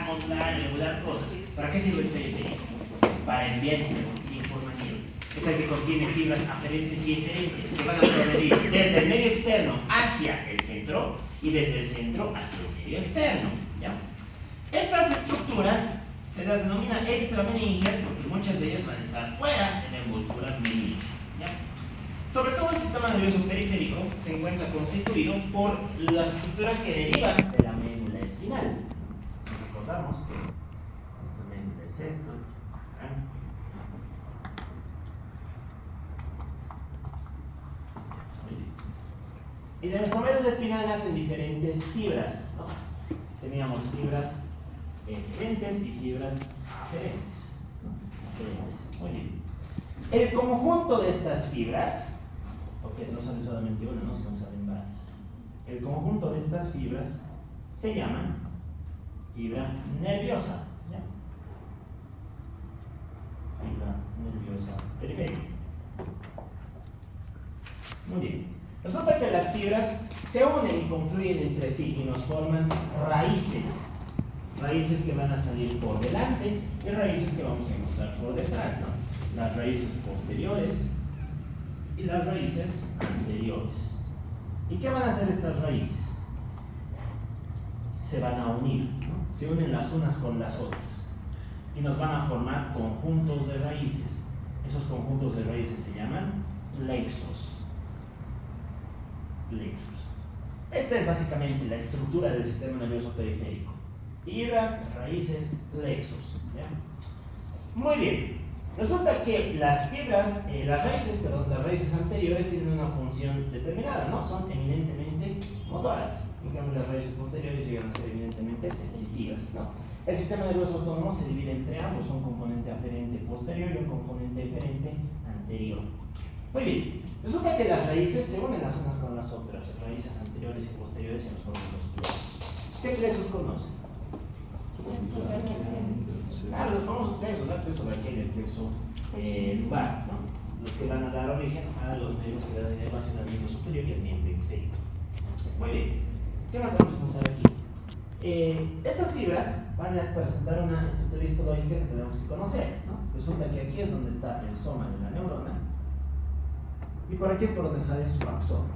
modular, regular cosas. ¿Para qué sirve el periférico? Para enviar información. Es el que contiene fibras aferentes y eferentes que van a provenir desde el medio externo hacia el centro y desde el centro hacia el medio externo. ¿Ya? Estas estructuras se las denomina extrameningias porque muchas de ellas van a estar fuera de la envoltura meningia. ¿Ya? Sobre todo el sistema nervioso periférico se encuentra constituido por las estructuras que derivan de la médula espinal. Recordamos que esta médula es esto. Y de nuestra médula espinal nacen diferentes fibras, ¿no? Teníamos fibras eferentes y fibras aferentes, ¿no? Muy bien. El conjunto de estas fibras, porque no sale solamente una, no, sino salen varias. El conjunto de estas fibras se llama fibra nerviosa, ¿ya? Fibra nerviosa periférica. Muy bien. Resulta que las fibras se unen y confluyen entre sí y nos forman raíces. Raíces que van a salir por delante y raíces que vamos a encontrar por detrás, ¿no? Las raíces posteriores y las raíces anteriores. ¿Y qué van a hacer estas raíces? Se van a unir, ¿no? Se unen las unas con las otras y nos van a formar conjuntos de raíces. Esos conjuntos de raíces se llaman plexos. Plexos. Esta es básicamente la estructura del sistema nervioso periférico. Fibras, raíces, plexos. ¿Ya? Muy bien. Resulta que las raíces anteriores tienen una función determinada, ¿no? Son eminentemente motoras. En cambio, las raíces posteriores llegan a ser eminentemente sensitivas, ¿no? El sistema nervioso autónomo se divide entre ambos, un componente aferente posterior y un componente eferente anterior. Muy bien. Resulta que las raíces se unen las unas con las otras, las raíces anteriores y posteriores se nos forman los plexos. ¿Qué plexos conocen? Claro, los famosos plexos, ¿no? El plexo braquial y el plexo lumbar, ¿no? Los que van a dar origen a los nervios que dan inervación al miembro superior y al miembro inferior. Muy bien. ¿Qué más vamos a contar aquí? Estas fibras van a presentar una estructura histológica que tenemos que conocer, ¿no? Resulta que aquí es donde está el soma de la neurona y por aquí es por donde sale su axón.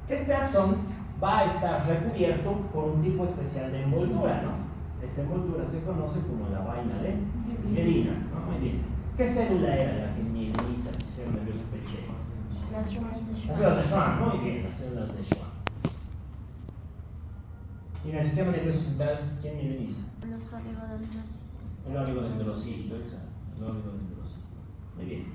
Este axón va a estar recubierto por un tipo especial de envoltura, ¿no? Esta envoltura se conoce como la vaina de mielina, ¿no? Muy bien. ¿Qué célula era la que mieliniza el sistema nervioso periférico? Las células de Schwann, muy bien, las células de Schwann. Y en el sistema nervioso central, ¿quién mieliniza? Los oligodendrocitos. El oligodendrocito, exacto. El oligodendrocito. Muy bien.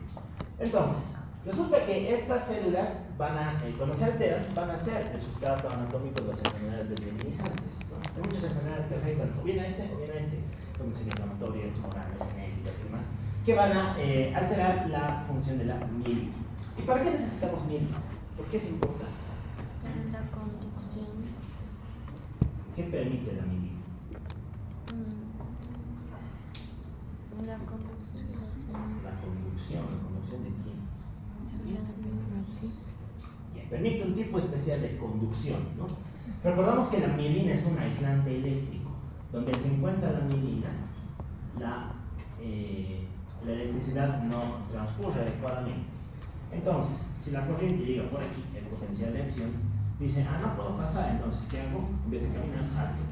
Entonces, resulta que estas células cuando se alteran, van a ser el sustrato anatómico de las enfermedades desmielinizantes, ¿no? Hay muchas enfermedades que afectan o bien a este, condiciones inflamatorias, tumorales, genésicas y demás, que van a alterar la función de la mielina. ¿Y para qué necesitamos mielina? ¿Por qué es importante? Para la conducción. ¿Qué permite la mielina? La conducción de las La conducción de quién? neuronas. Bien, permite un tipo especial de conducción, ¿no? Recordamos que la mielina es un aislante eléctrico. Donde se encuentra la mielina, la electricidad no transcurre adecuadamente. Entonces, si la corriente llega por aquí, el potencial de acción, dice, no puedo pasar, entonces, ¿qué hago? En vez de caminar, salto.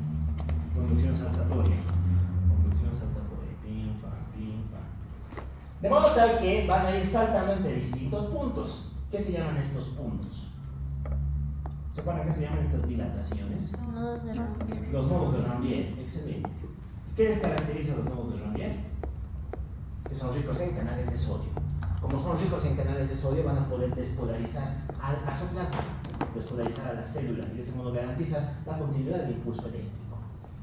Conducción saltatoria. Pim, pam, pim, pam. De modo tal que van a ir saltando entre distintos puntos. ¿Qué se llaman estos puntos? ¿Se acuerdan qué se llaman estas dilataciones? Nodos de Rambier. Los nodos de Rambier, excelente. ¿Qué les caracteriza a los nodos de Rambier? Que son ricos en canales de sodio. Como son ricos en canales de sodio, van a poder despolarizar al axoplasma, despolarizar a la célula y de ese modo garantizar la continuidad del impulso eléctrico.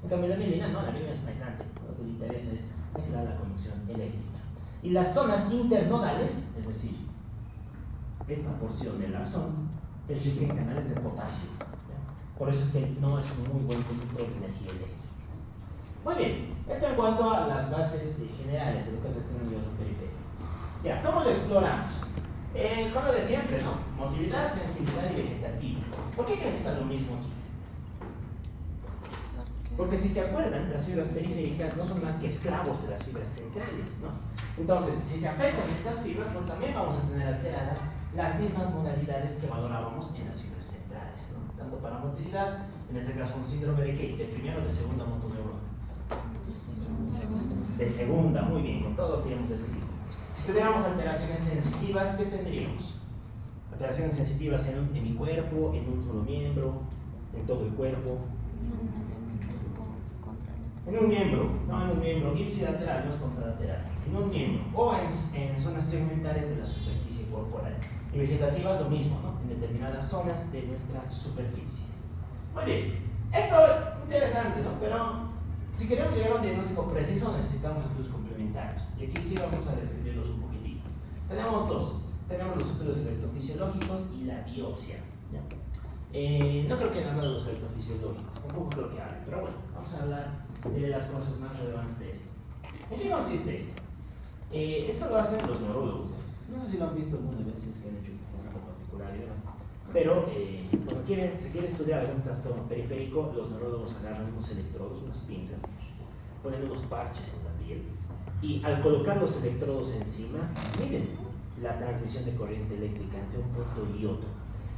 En cambio, la mielina no, la mielina es un aislante. Lo que le interesa es aislar la conducción eléctrica. Y las zonas internodales, es decir, esta porción del axón, es rica en canales de potasio. ¿Ya? Por eso es que no es un muy buen conductor de energía eléctrica. Muy bien, esto en cuanto a las bases generales de lo que es el sistema nervioso periférico. Ya, ¿cómo lo exploramos? Con lo de siempre, ¿no? Motilidad, sensibilidad y vegetativo. ¿Por qué creen que está lo mismo aquí? Porque Porque si se acuerdan, las fibras periféricas no son más que esclavos de las fibras centrales, ¿no? Entonces, si se afectan estas fibras, pues también vamos a tener alteradas las mismas modalidades que valorábamos en las fibras centrales, ¿no? Tanto para motilidad, en este caso un síndrome de ¿qué? ¿De primera o de segunda motoneurona? De segunda, muy bien, con todo lo que hemos descrito. Si tuviéramos alteraciones sensitivas, ¿qué tendríamos? Alteraciones sensitivas en mi cuerpo, en un solo miembro, en todo el cuerpo. En un miembro, no en un miembro, ipsilateral, no es contralateral. En un miembro, o en zonas segmentarias de la superficie corporal. Y vegetativas lo mismo, ¿no? En determinadas zonas de nuestra superficie. Muy bien, esto es interesante, ¿no? Pero si queremos llegar a un diagnóstico preciso necesitamos estudios complementarios. Y aquí sí vamos a describirlos un poquitito. Tenemos dos. Tenemos los estudios electrofisiológicos y la biopsia, ¿ya? No creo que hayan hablado de los electrofisiológicos, tampoco creo que hablen, pero bueno, vamos a hablar de las cosas más relevantes de esto. ¿En qué consiste esto? Esto lo hacen los neurólogos, ¿no? No sé si lo han visto alguna vez, si es que han hecho algo particular y demás. Pero cuando se quiere estudiar algún trastorno periférico, los neurólogos agarran unos electrodos, unas pinzas, ponen unos parches en la piel y al colocar los electrodos encima, miden la transmisión de corriente eléctrica entre un punto y otro.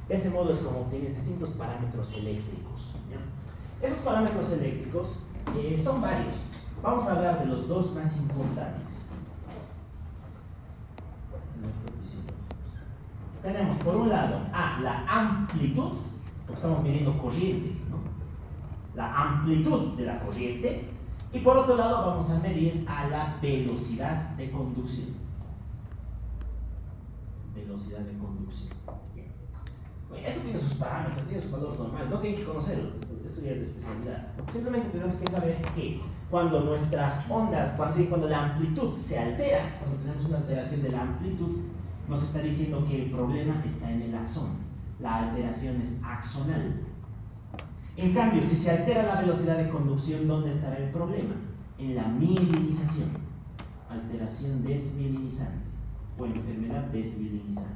De ese modo es como obtienes distintos parámetros eléctricos, ¿ya? Esos parámetros eléctricos son varios. Vamos a hablar de los dos más importantes. Tenemos por un lado la amplitud, estamos midiendo corriente, ¿no? La amplitud de la corriente, y por otro lado vamos a medir a la velocidad de conducción. Velocidad de conducción. Bueno, eso tiene sus parámetros, tiene sus valores normales, no tienen que conocerlo, esto ya es de especialidad. Simplemente tenemos que saber que cuando nuestras ondas, cuando la amplitud se altera, cuando tenemos una alteración de la amplitud, nos está diciendo que el problema está en el axón. La alteración es axonal. En cambio, si se altera la velocidad de conducción, ¿dónde estará el problema? En la mielinización. Alteración desmielinizante o enfermedad desmielinizante.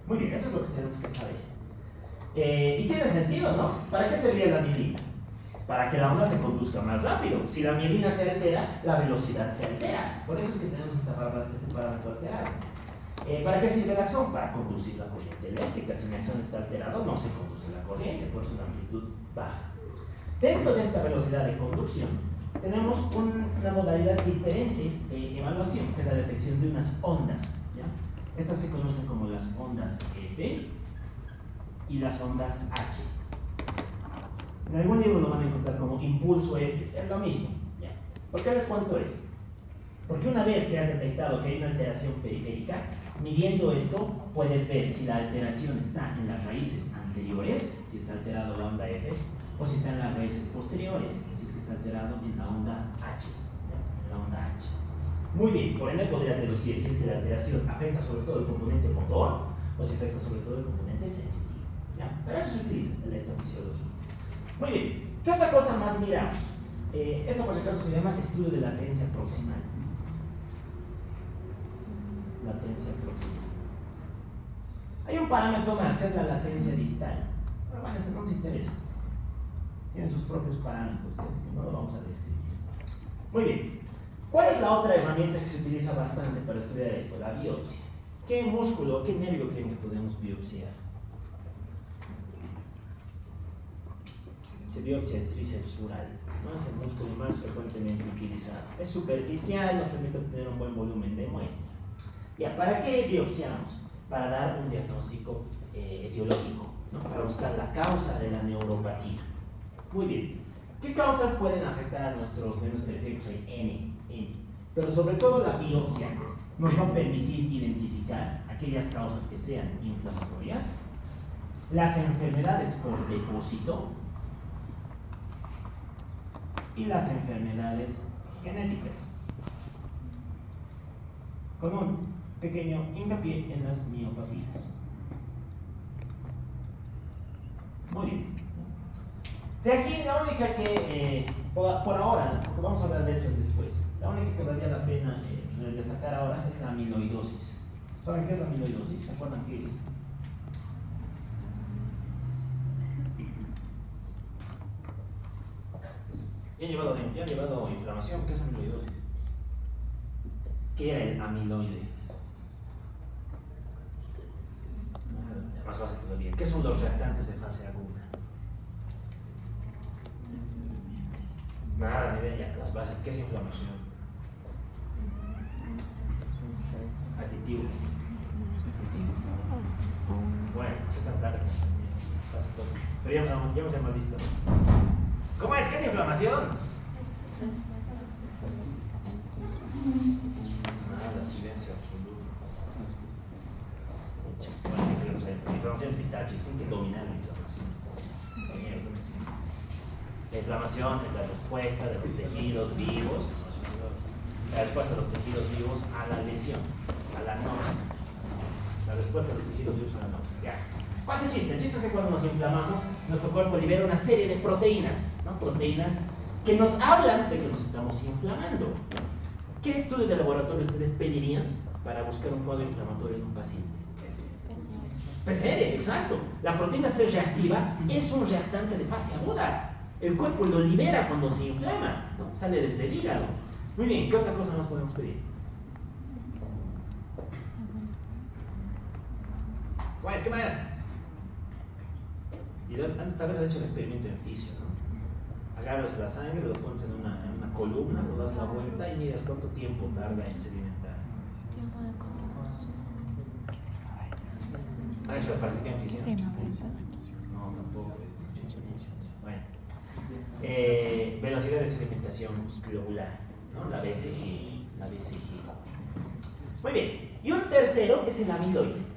Muy bien, eso es lo que tenemos que saber. Y tiene sentido, ¿no? ¿Para qué servía la mielina? Para que la onda se conduzca más rápido. Si la mielina se altera, la velocidad se altera. Por eso es que tenemos este parámetro alterado. ¿Para qué sirve el axón? Para conducir la corriente eléctrica. Si mi axón está alterado, no se conduce la corriente, por eso la amplitud baja. Dentro de esta velocidad de conducción, tenemos una modalidad diferente de evaluación, que es la detección de unas ondas, ¿ya? Estas se conocen como las ondas F y las ondas H. En algún libro lo van a encontrar como impulso F, es lo mismo, ¿ya? ¿Por qué les cuento esto? Porque una vez que has detectado que hay una alteración periférica, midiendo esto puedes ver si la alteración está en las raíces anteriores, si está alterado la onda F, o si está en las raíces posteriores, si es que está alterado en la onda H, ¿ya? En la onda H. Muy bien, por ende podrías deducir si es que la alteración afecta sobre todo el componente motor o si afecta sobre todo el componente sensitivo, ¿ya? Para eso se utiliza la electrofisiología. Muy bien, ¿qué otra cosa más miramos? Esto por si acaso se llama estudio de latencia proximal. Latencia proximal. Hay un parámetro más que es la latencia distal. Pero bueno, este no se interesa. Tienen sus propios parámetros, así que no lo vamos a describir. Muy bien. ¿Cuál es la otra herramienta que se utiliza bastante para estudiar esto? La biopsia. ¿Qué músculo, qué nervio creen que podemos biopsiar? Se biopsia el tríceps sural, ¿no? Es el músculo más frecuentemente utilizado. Es superficial, nos permite obtener un buen volumen de muestra. Ya, ¿para qué biopsiamos? Para dar un diagnóstico etiológico, ¿no? Para buscar la causa de la neuropatía. Muy bien. ¿Qué causas pueden afectar a nuestros nervios periféricos? Hay N. Pero sobre todo la biopsia nos va a permitir identificar aquellas causas que sean inflamatorias, las enfermedades por depósito y las enfermedades genéticas, con un pequeño hincapié en las miopatías. Muy bien. De aquí la única que, por ahora, porque vamos a hablar de estas después, la única que valdría la pena destacar ahora es la amiloidosis. ¿Saben qué es la amiloidosis? ¿Se acuerdan qué es? Ya han llevado inflamación. ¿Qué es amiloidosis? ¿Qué era el amiloide? Más fácil todavía. ¿Qué son los reactantes de fase aguda? Nada, ni idea. Las bases. ¿Qué es inflamación? Aditivo. Bueno, ¿qué tan tarde? Pasa cosas. Pero ya me llamo listo. ¿Cómo es? ¿Qué es inflamación? Nada, silencio absoluto. Bueno, la inflamación es vital, tienen que dominar la inflamación. La inflamación es la respuesta de los tejidos vivos, la respuesta de los tejidos vivos a la lesión, a la noxia. La respuesta de los tejidos vivos a la noxia. Ya. ¿Cuál es el chiste? El chiste es que cuando nos inflamamos, nuestro cuerpo libera una serie de proteínas, ¿no? Proteínas que nos hablan de que nos estamos inflamando. ¿Qué estudio de laboratorio ustedes pedirían para buscar un cuadro inflamatorio en un paciente? PCR, exacto. La proteína C reactiva es un reactante de fase aguda. El cuerpo lo libera cuando se inflama, ¿no? Sale desde el hígado. Muy bien, ¿qué otra cosa nos podemos pedir? Pues, ¿qué más? Y tal vez han hecho un experimento en fisio, ¿no? Agarras la sangre, lo pones en una columna, lo das la vuelta y miras cuánto tiempo tarda en sedimentar. Tiempo de cocción. Ah, eso practica en fisio. Sí, No, tampoco. Bueno. Velocidad de sedimentación globular, ¿no? La BCG. Muy bien. Y un tercero es el amiloide.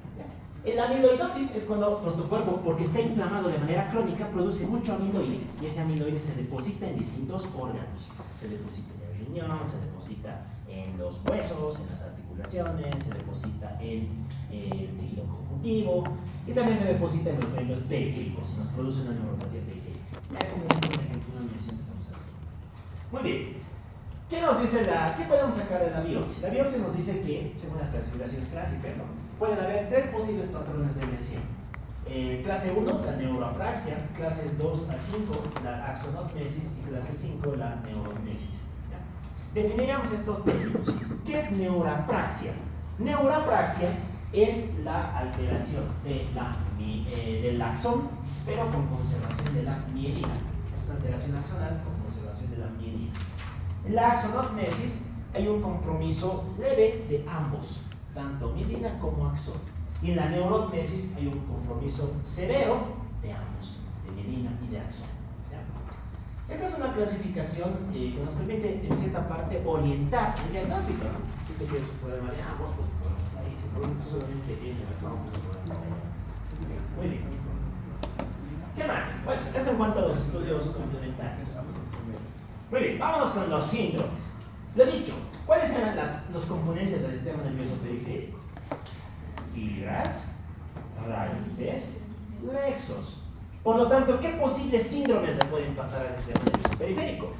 La amiloidosis es cuando nuestro cuerpo, porque está inflamado de manera crónica, produce mucho amiloide y ese amiloide se deposita en distintos órganos. Se deposita en el riñón, se deposita en los huesos, en las articulaciones, se deposita en el tejido conjuntivo y también se deposita en los nervios periféricos y nos produce una neuropatía periférica. Ese es un ejemplo de una medición que estamos haciendo. Muy bien. ¿Qué podemos sacar de la biopsia? La biopsia nos dice que, según las clasificaciones clásicas, ¿no? Pueden haber tres posibles patrones de lesión. Clase 1, la neuroapraxia, clases 2 a 5, la axonotmesis y clase 5, la neurotmesis. Definiríamos estos términos. ¿Qué es neuroapraxia? Neuroapraxia es la alteración del axón, pero con conservación de la mielina. Es una alteración axonal con conservación de la mielina. En la axonotmesis hay un compromiso leve de ambos, tanto mielina como axón. Y en la neurotmesis hay un compromiso severo de ambos, de mielina y de axón. ¿Ya? Esta es una clasificación que nos permite en cierta parte orientar el diagnóstico, ¿no? Si te quieres un problema de ambos, pues el problema está ahí. Si el problema está solamente en el axón, pues el problema está ahí. Muy bien. ¿Qué más? Bueno, esto en cuanto a los estudios complementarios. Muy bien, vámonos con los síndromes. Lo dicho, ¿cuáles eran los componentes del sistema nervioso periférico? Fibras, raíces, plexos. Por lo tanto, ¿qué posibles síndromes le pueden pasar al sistema nervioso periférico?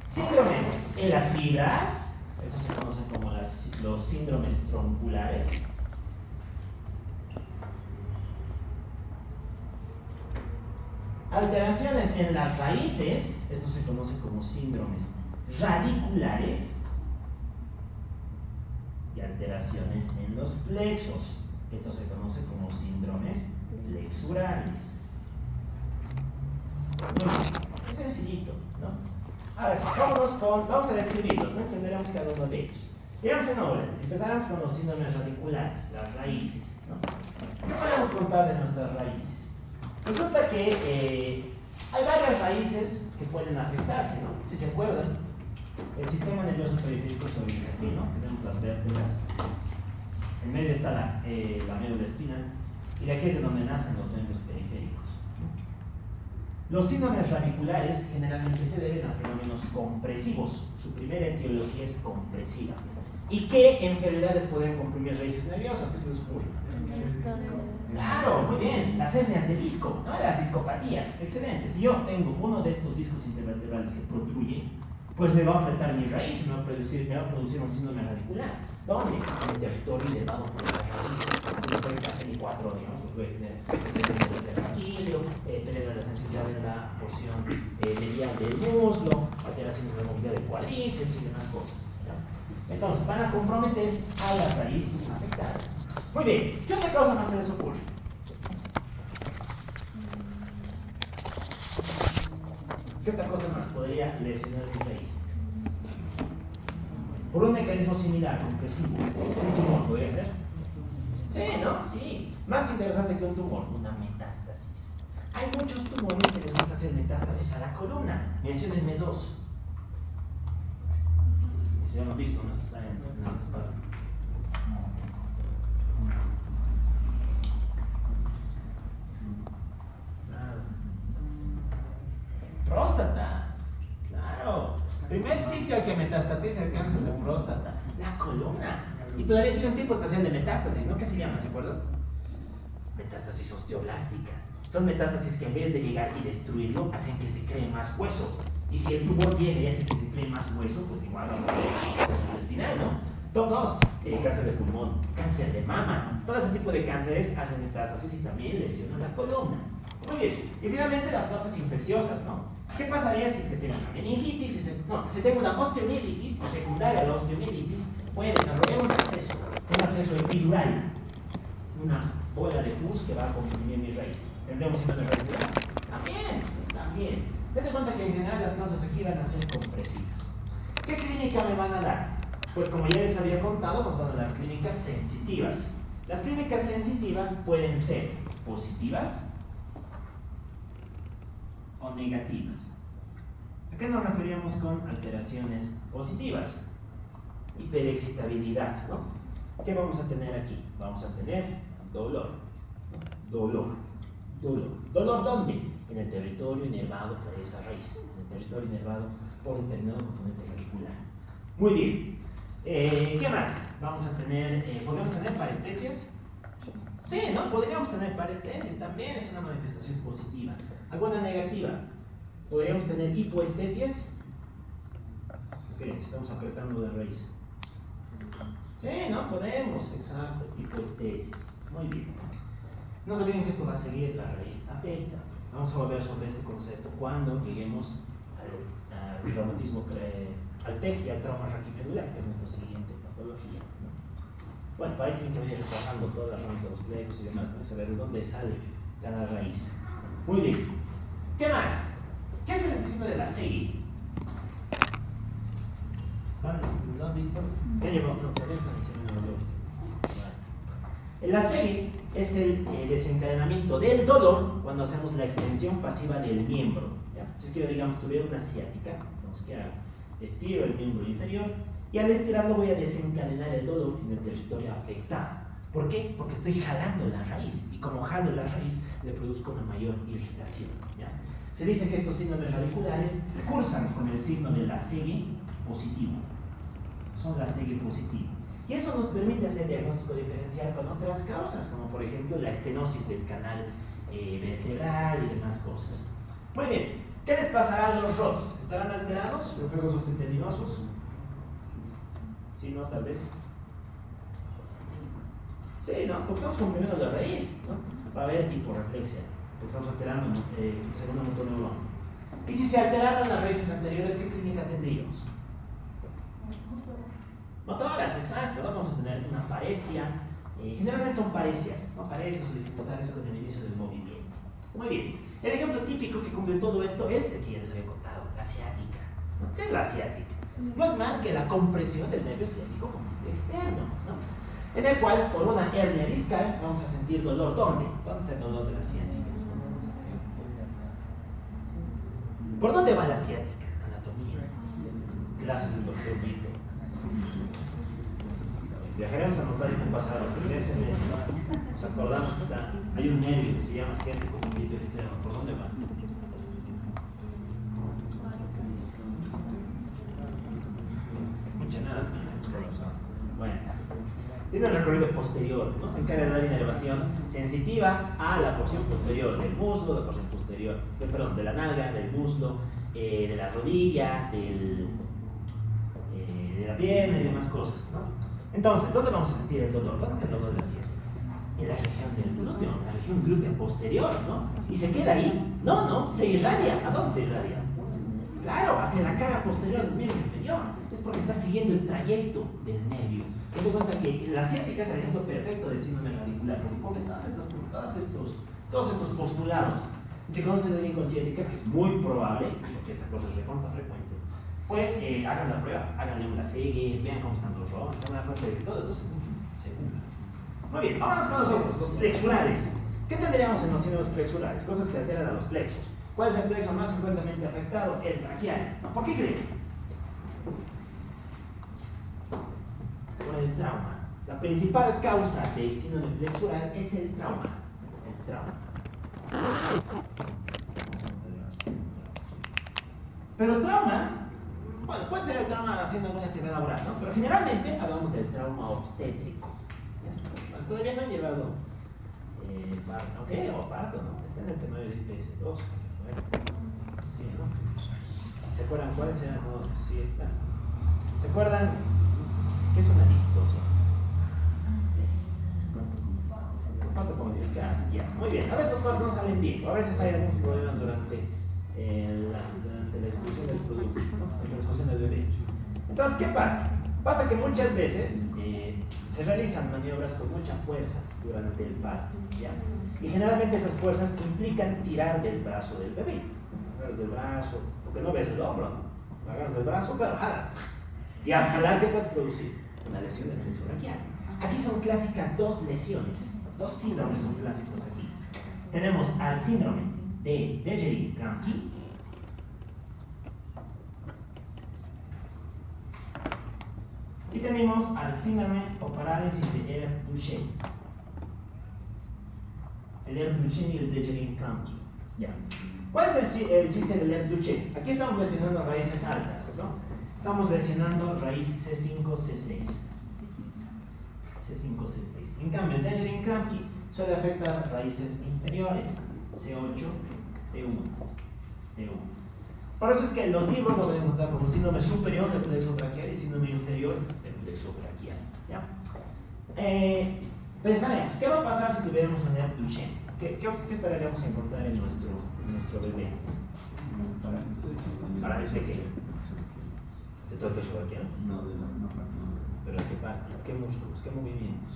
Síndromes en las fibras, estos se conocen como los síndromes tronculares. Alteraciones en las raíces, esto se conoce como síndromes radiculares, y alteraciones en los plexos, esto se conoce como síndromes plexurales. Muy bien, es sencillito, ¿no? Ahora sí, vamos a describirlos, ¿no? Entenderemos cada uno de ellos. Digamos en orden, empezaremos con los síndromes radiculares, las raíces, ¿no? ¿Qué podemos contar de nuestras raíces? Resulta que hay varias raíces que pueden afectarse, ¿no? Si se acuerdan, el sistema nervioso periférico se organiza así, ¿no? Tenemos las vértebras, en medio está la médula espinal, y de aquí es de donde nacen los nervios periféricos. Los síndromes radiculares generalmente se deben a fenómenos compresivos. Su primera etiología es compresiva. ¿Y qué enfermedades pueden comprimir raíces nerviosas? ¿Qué se les ocurre? Claro, muy bien, las hernias de disco, ¿no? Las discopatías, excelente. Si yo tengo uno de estos discos intervertebrales que protruye, pues me va a apretar mi raíz, me va a producir un síndrome radicular. ¿Dónde? En el territorio elevado por las raíces. Puede tener 4, digamos, puede tener pérdida de la sensibilidad en la porción medial del muslo, va a tener alteraciones de la movilidad de cuádriceps y demás cosas. ¿Ya? Entonces, van a comprometer a la raíz afectada. Muy bien, ¿qué otra causa más se les ocurre? ¿Qué otra cosa más podría lesionar mi raíz? Por un mecanismo similar, compresivo. Un tumor, ¿podría ser? Sí, ¿no? Sí. Más interesante que un tumor, una metástasis. Hay muchos tumores que les gusta hacer metástasis a la columna. Menciónenme dos. Si ya lo han visto, no está en la parte. Claro. Próstata. Claro. Primer sitio al que metastatiza el cáncer de próstata. La columna. Y todavía tiene un tipo especial de metástasis, ¿no? ¿Qué se llama? ¿Se acuerdan? Metástasis osteoblástica. Son metástasis que en vez de llegar y destruirlo, hacen que se cree más hueso. Y si el tumor llega y hace que se cree más hueso, pues igual va a morir el espinal, ¿no? Top 2, cáncer de pulmón, cáncer de mama. Todo ese tipo de cánceres hacen metástasis y también lesionan la columna. Muy bien. Y finalmente las causas infecciosas, ¿no? ¿Qué pasaría si es que tengo una meningitis? Si tengo una osteomielitis, secundaria a la osteomielitis, puede desarrollar un acceso epidural, una bola de pus que va a comprimir mi raíz. ¿Tendremos síndrome radicular? También. Dense cuenta que en general las causas aquí van a ser compresivas. ¿Qué clínica me van a dar? Pues como ya les había contado, nos van a dar clínicas sensitivas. Las clínicas sensitivas pueden ser positivas o negativas. ¿A qué nos referíamos con alteraciones positivas? Hiperexcitabilidad, ¿no? ¿Qué vamos a tener aquí? Vamos a tener dolor. ¿Dolor dónde? En el territorio inervado por esa raíz. En el territorio inervado por determinado componente radicular. Muy bien. ¿Qué más? Vamos a tener, ¿podemos tener parestesias? Sí, ¿no? Podríamos tener parestesias también, es una manifestación positiva. ¿Alguna negativa? ¿Podríamos tener hipoestesias? Ok, estamos apretando de raíz. Sí, ¿no? Podemos, exacto, hipoestesias. Muy bien. No se olviden que esto va a seguir la raíz afecta. Vamos a volver sobre este concepto cuando lleguemos al traumatismo, al TEC y al trauma raquimedular, que es nuestra siguiente patología, ¿no? Bueno, para ahí tienen que venir repasando todas las ramas de los plexos y demás, ¿no? Y saber de dónde sale cada raíz. Muy bien. ¿Qué más? ¿Qué es el signo de la SEGI? ¿Lo han visto? Ya llevó, no, todavía están enseñando. La SEGI es el desencadenamiento del dolor cuando hacemos la extensión pasiva del miembro. ¿Ya? Si es que yo, digamos, tuviera una ciática, entonces que estiro el miembro inferior y al estirarlo voy a desencadenar el dolor en el territorio afectado. ¿Por qué? Porque estoy jalando la raíz y como jalo la raíz le produzco una mayor irritación. ¿Ya? Se dice que estos síndromes radiculares cursan con el signo de la SEGI positivo. Son la SEGI positivo. Y eso nos permite hacer diagnóstico diferencial con otras causas, como por ejemplo la estenosis del canal vertebral y demás cosas. Muy bien, ¿qué les pasará a los ROTS? ¿Estarán alterados? ¿Reflejos osteotendinosos? ¿Sí, no? Tal vez. Sí, ¿no? Porque estamos comprimiendo la raíz, ¿no? Va a haber hiporreflexia, porque estamos alterando el segundo motoneurón. Y si se alteraran las raíces anteriores, ¿qué clínica tendríamos? Motoras, exacto. Vamos a tener una paresia. Generalmente son paresias, ¿no? Paresias o dificultades con el inicio del movimiento. Muy bien. El ejemplo típico que cumple todo esto es el que ya les había contado, la ciática, ¿no? ¿Qué es la ciática? No es más que la compresión del nervio ciático externo, ¿no? En el cual, por una hernia discal, vamos a sentir dolor. ¿Dónde? ¿Dónde está el dolor de la ciática? ¿Por dónde va la ciática? Anatomía. Clases del doctor Vito. Viajaremos a nostálgico pasado, primer semestre. Nos acordamos que hay un nervio que se llama ciático compuesto externo. ¿Por dónde va? Mucha nada. Bueno, tiene un recorrido posterior, ¿no? Se encarga de dar inervación sensitiva a la porción posterior del muslo, de la porción posterior, de la nalga, del muslo, de la rodilla, de la pierna y demás cosas, ¿no? Entonces, ¿dónde vamos a sentir el dolor? ¿Dónde está el dolor de la ciática? En la región del glúteo, en la región glútea posterior, ¿no? ¿Y se queda ahí? No, se irradia. ¿A dónde se irradia? Claro, hacia la cara posterior del miembro inferior. Es porque está siguiendo el trayecto del nervio. Te das cuenta que la ciática es el ejemplo perfecto del síndrome radicular, porque come todos estos postulados. Se conoce de alguien con ciática, que es muy probable, porque esta cosa es recontra frecuente. Pues hagan la prueba, háganle una segue, vean cómo están los rojos, se van a dar cuenta de que todo eso se cumpla. Muy bien, vamos con los otros, los plexurales. ¿Qué tendríamos en los síndromes plexurales? Cosas que alteran a los plexos. ¿Cuál es el plexo más frecuentemente afectado? El braquial. ¿Por qué creen? Por el trauma. La principal causa de síndrome plexural es el trauma. El trauma. Pero trauma, bueno, puede ser el trauma haciendo alguna actividad laboral, ¿no? Pero generalmente hablamos del trauma obstétrico. Bueno, todavía no han llevado parto, ¿ok? O parto, ¿no? Está en el tema del IPS-2. Sí, ¿no? ¿Se acuerdan cuáles eran? No, sí está. ¿Se acuerdan qué es una listosia? ¿Cuánto comunicar? Ya, muy bien. A veces los partos no salen bien, a veces hay algunos problemas durante la expulsión del producto, ¿no? La expulsión del bebé. Entonces, ¿qué pasa? Pasa que muchas veces se realizan maniobras con mucha fuerza durante el parto, ¿ya? Y generalmente esas fuerzas implican tirar del brazo del bebé. Agarras del brazo, porque no ves el hombro, ¿no? Agarras del brazo, pero jalas. Y al jalar, ¿qué puedes producir? Una lesión del plexo braquial. Aquí son clásicas dos lesiones, dos síndromes son clásicos aquí. Tenemos al síndrome de Dejerin-Kramky y tenemos al síndrome o parálisis de Ehlers-Danlos. El Ehlers-Danlos y el Dejerin-Kramky. Ya. ¿Cuál es el chiste del Ehlers-Danlos? Aquí estamos lesionando raíces altas, ¿no? Estamos lesionando raíz C5, C6. C5, C6. En cambio, el Dejerin-Kramky suele afectar raíces inferiores, C8, T1, T1. Por eso es que los libros lo pueden encontrar como síndrome superior del plexo braquial y síndrome inferior del plexo braquial. ¿Ya? Pensaremos, ¿qué va a pasar si tuviéramos un Ehlers-Danlos? ¿Qué esperaríamos encontrar en nuestro bebé? ¿Para ese qué? ¿De todo el plexo braquial? No, de no parte. ¿Pero qué parte? ¿Qué músculos? ¿Qué movimientos?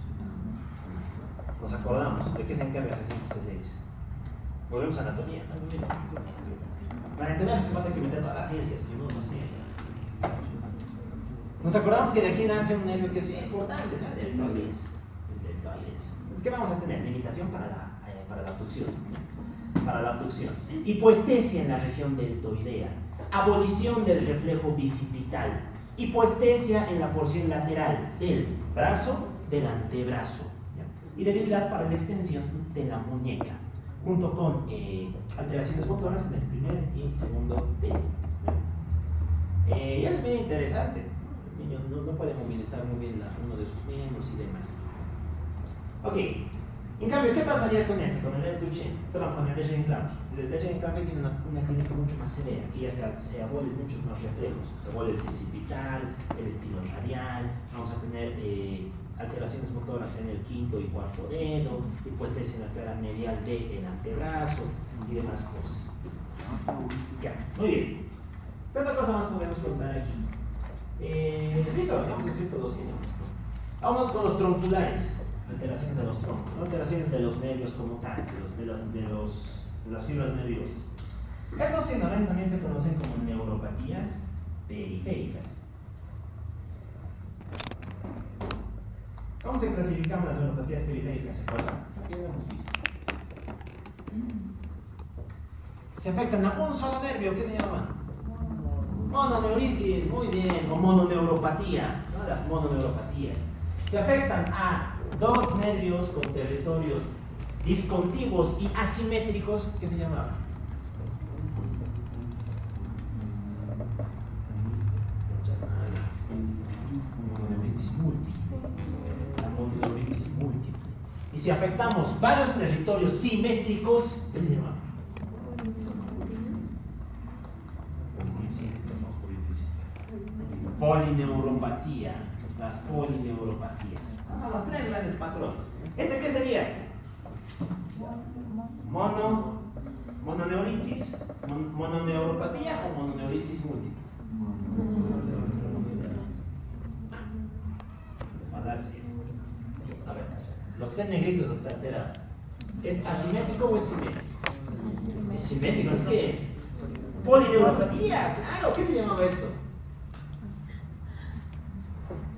Nos acordamos de qué se encarga C5, C6. Volvemos a anatomía. Para entender hace falta que meter todas las ciencias, no las ciencias. Nos acordamos que de aquí nace un nervio que es bien importante, ¿no? El deltoides. ¿Qué vamos a tener? Limitación para la abducción. Para la abducción. Hipoestesia en la región deltoidea. Abolición del reflejo bicipital. Hipoestesia en la porción lateral del brazo, del antebrazo. ¿Ya? Y debilidad para la extensión de la muñeca, junto con alteraciones motoras en el primer y segundo dedo. Y es bien interesante. El niño no puede movilizar muy bien uno de sus miembros y demás. Ok. En cambio, ¿qué pasaría con este? Con el Ehlers-Danlos, con el Dejerin-Kramky. El Dejerin-Kramky tiene una clínica mucho más severa. Aquí ya se abolen muchos más reflejos. Se abole el bicipital, el estilo radial. Vamos a tener alteraciones motoras en el quinto y cuarto dedo, hipoestesia en la cara medial del antebrazo y demás cosas. Ya, muy bien. ¿Qué otra cosa más podemos contar aquí? Listo, hemos escrito dos síndromes. Vamos con los tronculares. Alteraciones de los troncos, ¿no? Alteraciones de los nervios como tal, de las fibras nerviosas. Estos síndromes también se conocen como neuropatías periféricas. ¿Cómo se clasifican las neuropatías periféricas? ¿Se acuerdan? Aquí lo hemos visto. Se afectan a un solo nervio, ¿qué se llama? Mononeuritis, muy bien, o mononeuropatía, ¿no? Las mononeuropatías. Se afectan a dos nervios con territorios discontinuos y asimétricos, ¿qué se llamaban? Mononeuritis múltiple. La mononeuritis múltiple. Y si afectamos varios territorios simétricos, ¿qué se llama? Polineuropatías. Las polineuropatías. Son los tres grandes patrones. ¿Este qué sería? Mononeuritis. Mononeuropatía o mononeuritis múltiple. que está en negrito es lo que está alterado. ¿Es asimétrico o es simétrico? Es simétrico, ¿entonces qué es? Polineuropatía, claro, ¿qué se llamaba esto?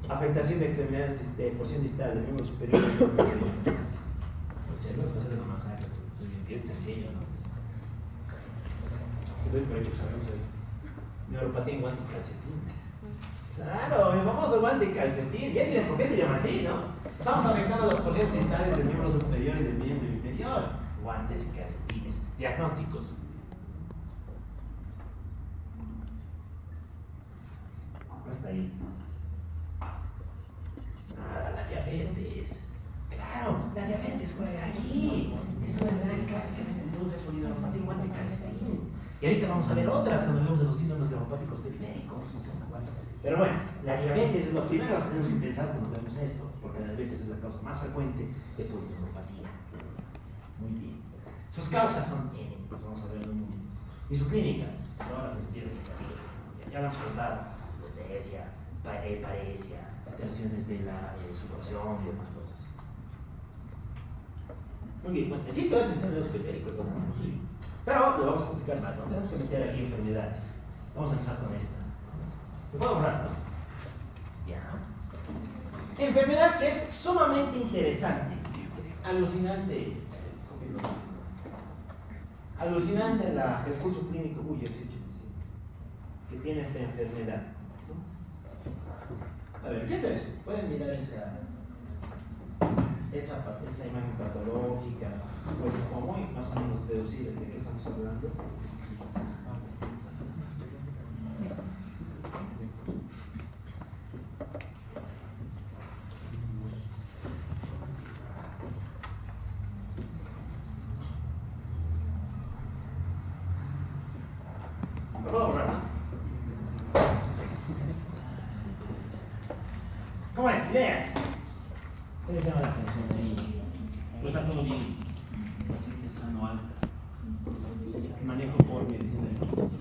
Afectación de extremidades de porción distal del miembro superior del miembro inferior. Los chicos, pues es una masacre, es bien sencillo, ¿no? Se doy por hecho que sabemos esto. Neuropatía en guante y calcetín. Claro, el famoso guante y calcetín. Ya tienen por qué se llama así, ¿no? Estamos afectando las porciones distales del miembro superior y del miembro inferior. Guantes y calcetines. Diagnósticos. No está ahí. Nada, la diabetes. Claro, la diabetes juega aquí. Es una enfermedad que clásicamente produce polineuropatía en guante y calcetín. Y ahorita vamos a ver otras cuando hablemos de los síndromes neuropáticos periféricos. Pero bueno, la diabetes es lo primero que tenemos que pensar cuando vemos esto, porque la diabetes es la causa más frecuente de polineuropatía. Muy bien. Sus causas son N, las vamos a ver en un momento. Y su clínica, ahora se entiende ya lo hemos contado, hipostesia, paresia, alteraciones de la sudoración y demás cosas. Muy bien, bueno, sí, todo ese sistema periférico es bastante sencillo. Pero lo vamos a complicar más, ¿no? Tenemos que meter aquí enfermedades. Vamos a empezar con esta. ¿Me puedo borrar, no? Ya. Enfermedad que es sumamente interesante. Es alucinante. Alucinante el curso clínico. Uy, que tiene esta enfermedad. A ver, ¿qué es eso? Pueden mirar esa imagen patológica, pues como más o menos deducir de qué estamos hablando. Lo puedo borrar, ¿no? ¿Cómo es? ¿Ideas? ¿Qué les llama la atención ahí? ¿O está todo bien? Paciente sano alta. Manejo por medicina de niños.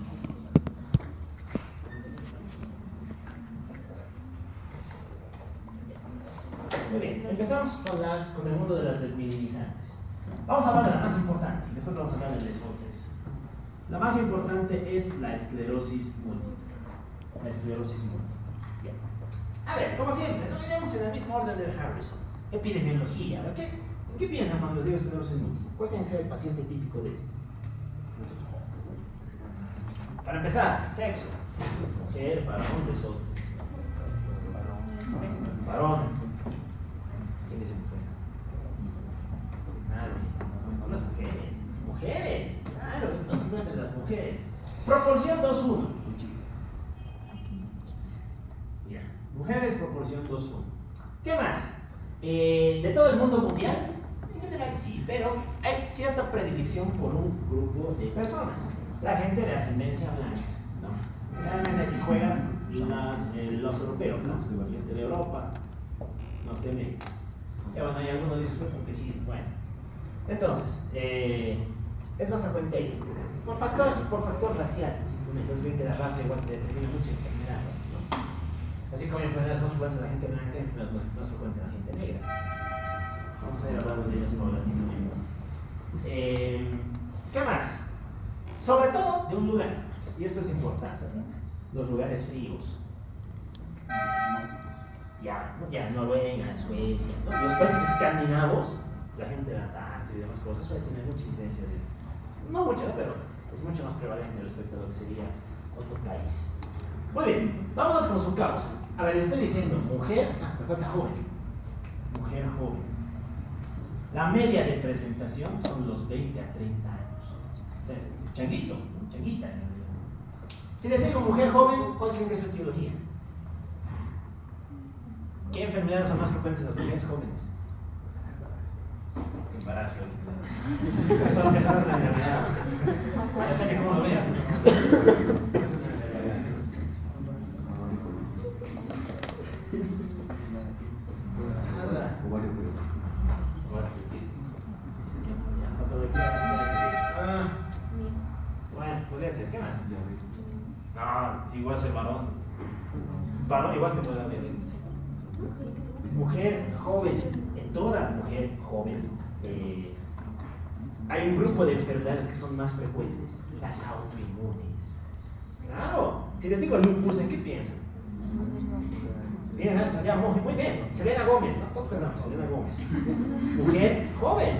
Muy bien, empezamos con el mundo de las desmineralizantes. Vamos a hablar de la más importante y después vamos a hablar de las otras. La más importante es la esclerosis múltiple. La esclerosis múltiple. Bien. A ver, como siempre, no iremos en el mismo orden del Harrison. Epidemiología, ¿verdad? ¿Qué piensan cuando les digo esclerosis múltiple? ¿Cuál tiene que ser el paciente típico de esto? Para empezar, sexo. Mujer, varón, nosotros. Varón. ¿Quién dice mujer? Nadie. No, las mujeres. Mujeres. Claro, no se encuentran las mujeres. Proporción 2:1. Ya. Mujeres, proporción 2:1. ¿Qué más? De todo el mundo mundial, en general sí, pero hay cierta predilección por un grupo de personas. La gente de ascendencia blanca, ¿no? Realmente aquí juegan los europeos, ¿no? La gente de Europa, Norteamérica. Y bueno, hay algunos dicen fue protegido. Bueno, entonces, es más frecuente ahí. Por factor racial, simplemente. Es bien que la raza igual determina muchas enfermedades, ¿no? Así como hay enfermedades más frecuentes en la gente blanca, hay enfermedades más frecuentes en la gente negra. Vamos a ir hablando de ellas paulatinamente. ¿Qué más? Sobre todo de un lugar, y esto es importante, ¿no? Los lugares fríos. Ya, Noruega, Suecia, ¿no? Los países escandinavos, la gente de la Antártida y demás cosas suele tener mucha incidencia de esto. No mucho, pero es mucho más prevalente respecto a lo que sería otro país. Muy bien, vámonos con su causa. A ver, estoy diciendo mujer, me falta joven. Mujer joven. La media de presentación son los 20 a 30 años. O sea, changuita en realidad. Si les digo mujer joven, ¿cuál creen que es su etiología? ¿Qué enfermedades son más frecuentes en las mujeres jóvenes? Embarazo. Eso no es la enfermedad. Depende cómo lo veas. Bueno, podría ser. ¿Qué más? No, igual ser varón. Varón igual que puede dar diabetes. Mujer joven, toda mujer joven, hay un grupo de enfermedades que son más frecuentes, las autoinmunes. Claro, si les digo lupus, ¿en qué piensan? Bien, ya, muy bien, Selena Gómez, ¿no? Todos pensamos en Selena Gómez. Mujer joven,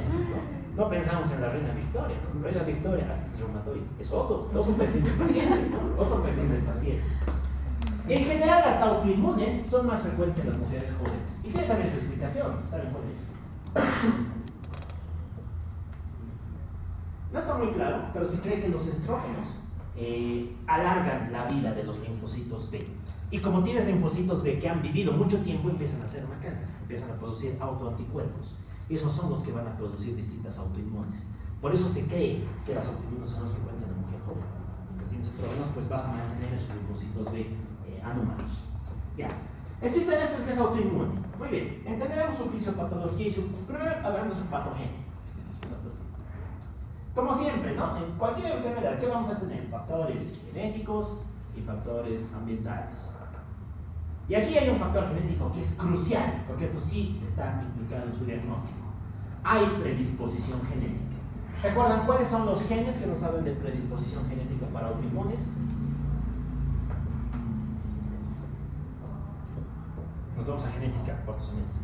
no pensamos en la reina Victoria, ¿no? Reina Victoria, artritis reumatoide, es otro perfil del paciente, ¿no? Otro perfil del paciente. En general, las autoinmunes son más frecuentes en las mujeres jóvenes. Y tiene también su explicación, ¿saben cuál es? No está muy claro, pero se cree que los estrógenos alargan la vida de los linfocitos B. Y como tienes linfocitos B que han vivido mucho tiempo, empiezan a ser macanas, empiezan a producir autoanticuerpos. Y esos son los que van a producir distintas autoinmunes. Por eso se cree que las autoinmunes son más frecuentes en la mujer joven. Mientras tienes estrógenos, pues vas a mantener esos linfocitos B anómalos. Ya. El chiste de esto es que es autoinmune. Muy bien. Entenderemos su fisiopatología y su... Primero hablaremos de su patogenia. Como siempre, ¿no? En cualquier enfermedad, ¿qué vamos a tener? Factores genéticos y factores ambientales. Y aquí hay un factor genético que es crucial, porque esto sí está implicado en su diagnóstico. Hay predisposición genética. ¿Se acuerdan cuáles son los genes que nos hablan de predisposición genética para autoinmunes? Nos vamos a genética, cuarto semestre.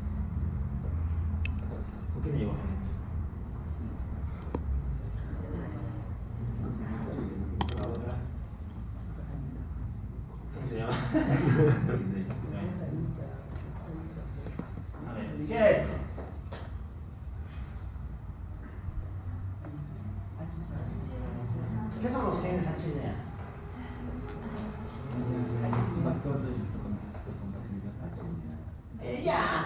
¿Con qué me llevo genética? ¿Cómo se llama? A ver, ¿qué era esto? ¿Qué son los genes HLA? Ya,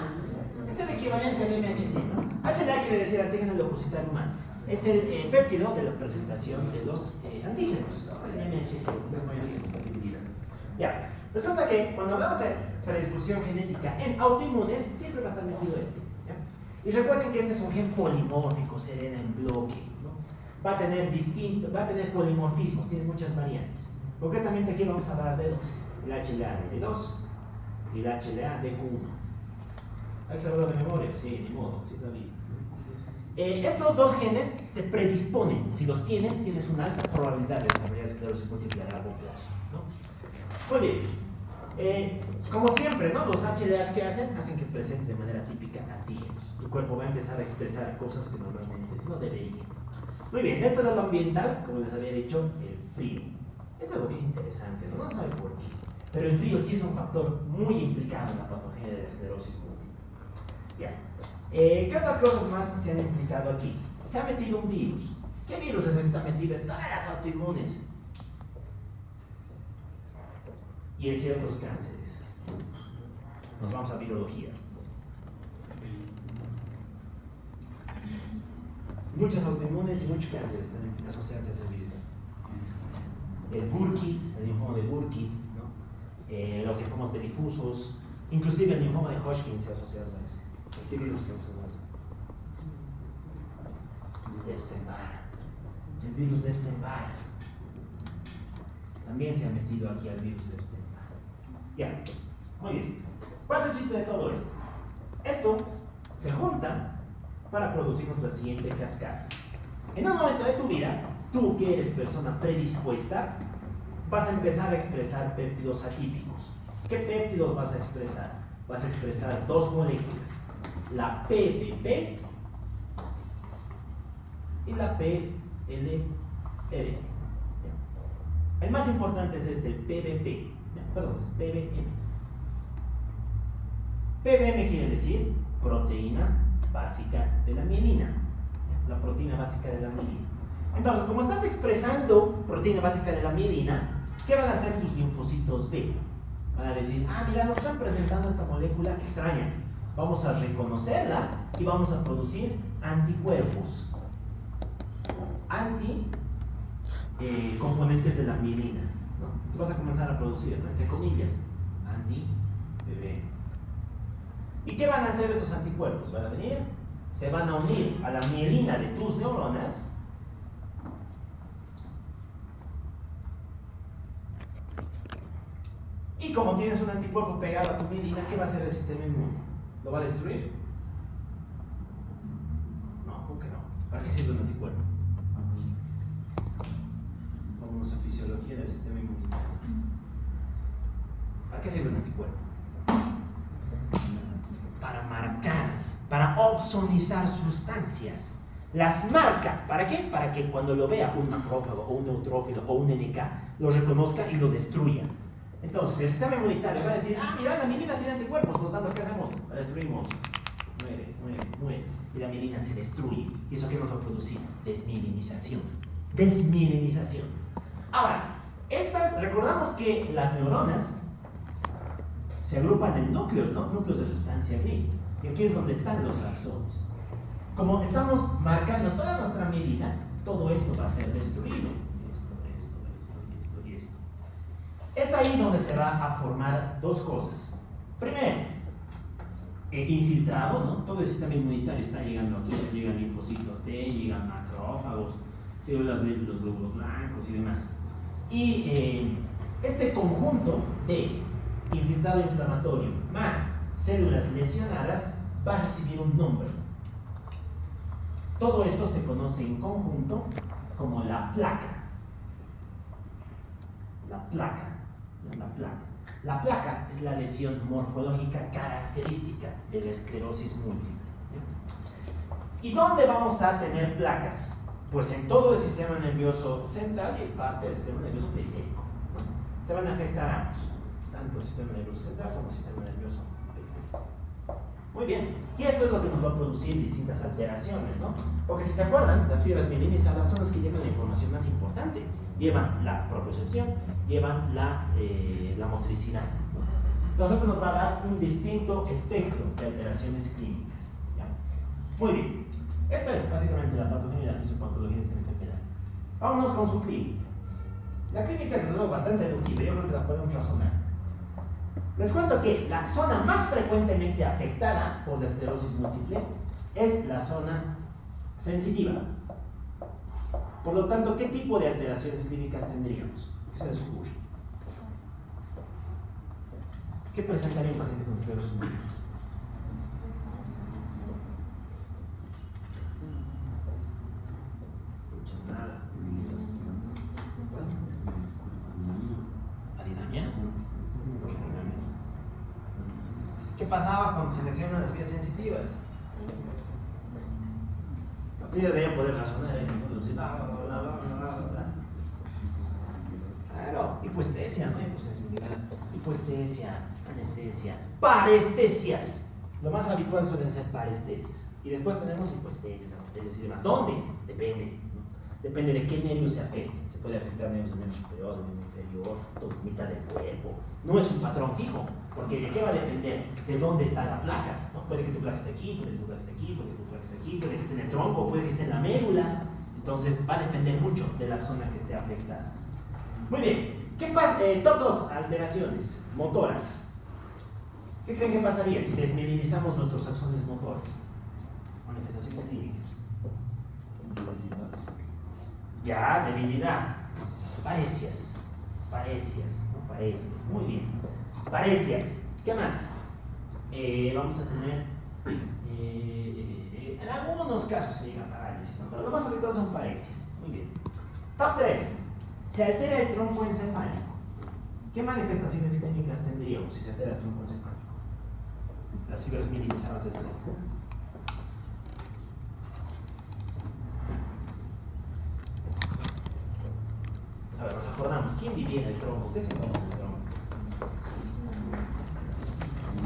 es el equivalente al MHC, ¿no? HLA quiere decir antígeno leucocitario humano. Es el péptido de la presentación de los antígenos, ¿no? El MHC, de compatibilidad. Ya, resulta que cuando hablamos de predisposición genética en autoinmunes, siempre va a estar metido este. ¿Ya? Y recuerden que este es un gen polimórfico, se hereda en bloque, ¿no? Va a tener polimorfismos, tiene muchas variantes. Concretamente aquí vamos a hablar de dos, el HLA-DB2 y el HLA-DQ1. ¿Hay que saberlo de memoria? Sí, ni modo, sí está bien. Estos dos genes te predisponen, si los tienes, tienes una alta probabilidad de desarrollar esclerosis múltiple a largo plazo, ¿no? Muy bien. Como siempre, ¿no? Los HLAs que hacen que presentes de manera típica antígenos. Tu cuerpo va a empezar a expresar cosas que normalmente no debería. Muy bien, dentro de lo ambiental, como les había dicho, el frío. Es algo bien interesante, no sabe por qué. Pero el frío sí es un factor muy implicado en la patogenia de la esclerosis múltiple. Ya. ¿Qué otras cosas más se han implicado aquí? Se ha metido un virus. ¿Qué virus es el que está metido en todas las autoinmunes? Y en ciertos cánceres. Nos vamos a virología. Muchas autoinmunes y muchos cánceres están asociados a ese virus. El Burkitt, el linfoma de Burkitt, ¿no? Los linfomas difusos, inclusive el linfoma de Hodgkin se asocia a ese. ¿Qué virus estamos hablando? Epstein-Barr. El virus de Epstein-Barr. También se ha metido aquí al virus de Epstein-Barr. Ya, muy bien. ¿Cuál es el chiste de todo esto? Esto se junta para producirnos la siguiente cascada. En un momento de tu vida, tú que eres persona predispuesta, vas a empezar a expresar péptidos atípicos. ¿Qué péptidos vas a expresar? Vas a expresar dos moléculas. La PDP y la PLR. El más importante es este, el PBP. Perdón, es PBM. PBM quiere decir proteína básica de la mielina. La proteína básica de la mielina. Entonces, como estás expresando proteína básica de la mielina, ¿qué van a hacer tus linfocitos B? Van a decir, mira, nos están presentando esta molécula extraña. Vamos a reconocerla y vamos a producir anticuerpos. Componentes de la mielina, ¿no? Entonces vas a comenzar a producir, ¿no? Entre comillas, anti-BB. ¿Y qué van a hacer esos anticuerpos? Van a venir, se van a unir a la mielina de tus neuronas y como tienes un anticuerpo pegado a tu mielina, ¿qué va a hacer el sistema inmune? ¿Lo va a destruir? ¿Para qué sirve un anticuerpo? Vámonos a fisiología del sistema inmunitario. ¿Para qué sirve un anticuerpo? Para marcar, para opsonizar sustancias. Las marca, ¿para qué? Para que cuando lo vea un macrófago o un neutrófilo o un NK, lo reconozca y lo destruya. Entonces el sistema inmunitario va a decir, ah, mira, la mielina tiene anticuerpos, por lo tanto, ¿qué hacemos? La destruimos. Muere. Y la mielina se destruye. ¿Y eso qué nos va a producir? Desmielinización. Desmielinización. Ahora, recordamos que las neuronas se agrupan en núcleos, ¿no? Núcleos de sustancia gris. Y aquí es donde están los axones. Como estamos marcando toda nuestra mielina, todo esto va a ser destruido. Esto. Es ahí donde se va a formar dos cosas. Primero, infiltrado, ¿no? Todo el sistema inmunitario está llegando aquí. Llegan linfocitos T, llegan macrófagos, células de los glóbulos blancos y demás. Y este conjunto de infiltrado inflamatorio más células lesionadas va a recibir un nombre. Todo esto se conoce en conjunto como la placa. La placa es la lesión morfológica característica de la esclerosis múltiple. ¿Y dónde vamos a tener placas? Pues en todo el sistema nervioso central y parte del sistema nervioso periférico. Se van a afectar ambos, tanto el sistema nervioso central como el sistema nervioso periférico. Muy bien, y esto es lo que nos va a producir distintas alteraciones, ¿no? Porque si se acuerdan, las fibras mielinizadas son las que llevan la información más importante. Llevan la propiocepción, llevan la motricidad. Entonces esto nos va a dar un distinto espectro de alteraciones clínicas. ¿Ya? Muy bien, esto es básicamente la patología y la fisiopatología de esta enfermedad. Vámonos con su clínica. La clínica es algo bastante deductible, yo creo que la podemos razonar. Les cuento que la zona más frecuentemente afectada por la esclerosis múltiple es la zona sensitiva. Por lo tanto, ¿qué tipo de alteraciones clínicas tendríamos? ¿Qué se les ocurre? ¿Qué presentaría un paciente con esclerosis múltiple? Nada. ¿Adinamia? ¿Qué pasaba cuando se lesionan las vías sensitivas? Ustedes deberían poder razonar esto, ¿no? Claro, hipoestesia, ¿no? Hipoestesia, anestesia, parestesias. Lo más habitual suelen ser parestesias. Y después tenemos hipoestesias, anestesias y demás. ¿Dónde? Depende, ¿no? Depende de qué nervio se afecte. Se puede afectar nervios del miembro superior, del miembro inferior, toda mitad del cuerpo. No es un patrón fijo, porque ¿de qué va a depender? De dónde está la placa, ¿no? Puede que tu placa esté aquí, puede que tu placa esté aquí, puede que tu placa esté aquí, puede que esté en el tronco, puede que esté en la médula. Entonces va a depender mucho de la zona que esté afectada. Muy bien, ¿qué pasa? Todas alteraciones motoras. ¿Qué creen que pasaría si desmielinizamos nuestros axones motores? Manifestaciones clínicas. Ya, debilidad. Parecias, muy bien. Parecias, ¿qué más? Vamos a tener, en algunos casos se llega a parálisis, ¿no? Pero lo más habitual son parecias. Muy bien. Top 3. Se altera el tronco encefálico. ¿Qué manifestaciones clínicas tendríamos si se altera el tronco encefálico? Las fibras mielinizadas del tronco. A ver, nos acordamos, ¿quién vivía en el tronco? ¿Qué se llama el tronco?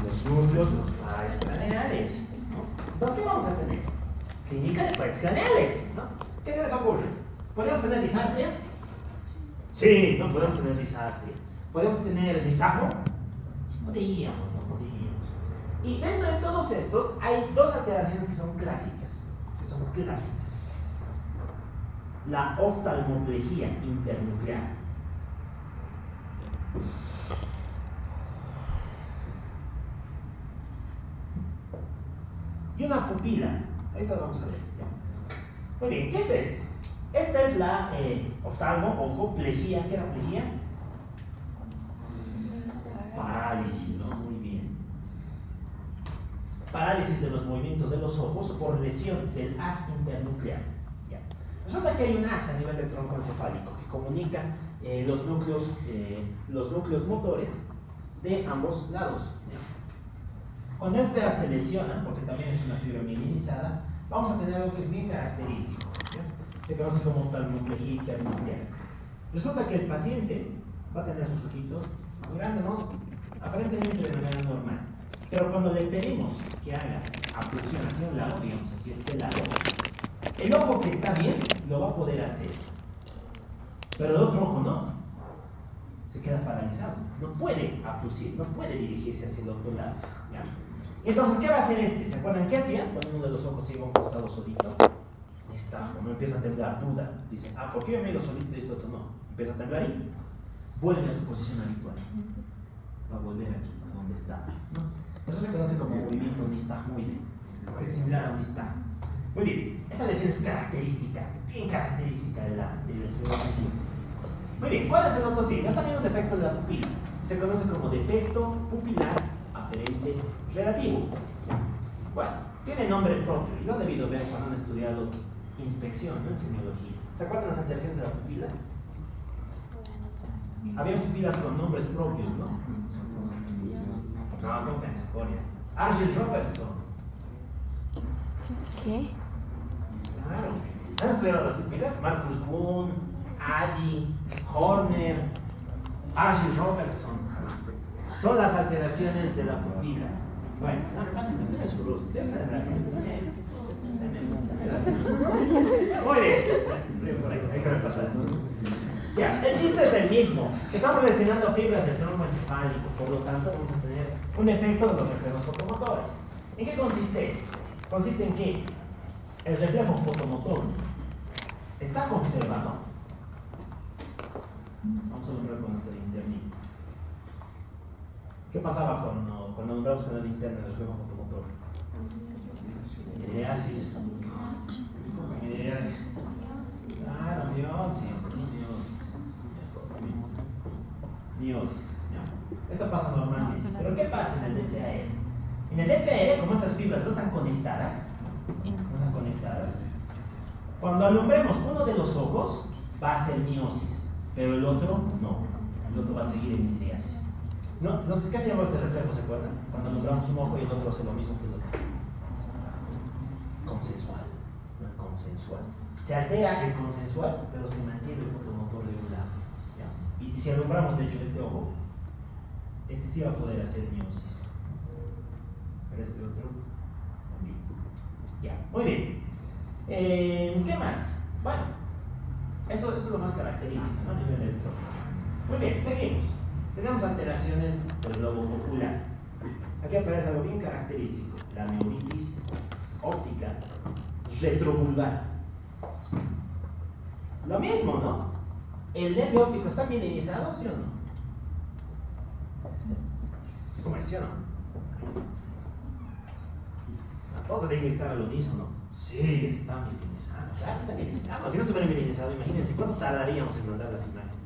Los núcleos, los pares craneales, ¿no? Entonces, ¿qué vamos a tener? Clínica de pares craneales, ¿no? ¿Qué se les ocurre? ¿Podemos tener disartria? Sí, no podemos tener disartria. ¿Podemos tener distajo? No podríamos. Y dentro de todos estos hay dos alteraciones que son clásicas. La oftalmoplejía internuclear y una pupila. Ahorita lo vamos a ver. ¿Ya? Muy bien, ¿qué es esto? Esta es la oftalmoplejía. ¿Qué era plejía? Parálisis, ¿no? Muy bien. Parálisis de los movimientos de los ojos por lesión del haz internuclear. Resulta que hay un asa a nivel del tronco encefálico que comunica los núcleos motores de ambos lados. Cuando este se lesiona, porque también es una fibra mielinizada, vamos a tener algo que es bien característico. Se conoce como talmoplegia internuclear. Resulta que el paciente va a tener sus ojitos mirándonos aparentemente de manera normal. Pero cuando le pedimos que haga abducción hacia un lado, digamos hacia este lado, el ojo que está bien lo va a poder hacer. Pero el otro ojo no. Se queda paralizado. No puede abducir, no puede dirigirse hacia el otro lado. ¿Ya? Entonces, ¿qué va a hacer este? ¿Se acuerdan qué hacía? Cuando uno de los ojos se iba a un costado solito, está, como empieza a temblar, duda. Dice, ¿por qué yo me he ido solito y esto otro no? Empieza a temblar y vuelve a su posición habitual. Va a volver aquí, a donde está. ¿No? Eso se conoce como movimiento nistagmoide, es similar a un nistag. Muy bien, esta lesión es característica, bien característica de la esclerosis. Muy bien, ¿cuál es el otro signo? Es también un defecto de la pupila. Se conoce como defecto pupilar aferente relativo. Bueno, tiene nombre propio y lo han debido ver cuando han estudiado inspección, ¿no? En semiología. ¿Se acuerdan las alteraciones de la pupila? Había pupilas con nombres propios, ¿no? No pensacoria. Argyll Robertson. ¿Qué? Claro. ¿Han estudiado las pupilas? Marcus Kuhn, Addy, Horner, Argyll Robertson. Son las alteraciones de la pupila. Bueno, no me pasa, usted es furioso. Debe estar en la gente. Muy bien. Por ahí, déjame pasar. Ya, el chiste es el mismo. Estamos lesionando fibras del tronco encefálico, por lo tanto vamos a tener un efecto de los reflejos fotomotores. ¿En qué consiste esto? Consiste en que el reflejo fotomotor está conservado. Vamos a nombrar con esta linterna. ¿Qué pasaba cuando nombramos con la linterna el reflejo fotomotor? Miriasis. Claro, miosis. Esto pasa normalmente. Pero ¿qué pasa en el DPAR? En el DPAR, como estas fibras no están conectadas, cuando alumbremos uno de los ojos, va a ser miosis, pero el otro no. El otro va a seguir en miriasis. No, entonces, ¿qué se llama este reflejo? ¿Se acuerdan? Cuando alumbramos un ojo y el otro hace lo mismo que el otro. Consensual. No consensual. Se altera el consensual, pero se mantiene el fotomotor de un lado. ¿Ya? Y si alumbramos, de hecho, este ojo, este sí va a poder hacer miosis. Pero este otro, también. Ya, muy bien. ¿Qué más? Bueno, esto es lo más característico, ¿no? A nivel del tronco. Muy bien, seguimos. Tenemos alteraciones del globo ocular. Aquí aparece algo bien característico, la neuritis óptica retrovulvar. Lo mismo, ¿no? ¿El nervio óptico está mielinizado, sí o no? ¿Cómo es, sí o no? Todos deben gritar al unísono. Sí, está mielinizado. Claro, está mielinizado. Si no estuviera mielinizado, imagínense cuánto tardaríamos en mandar las imágenes.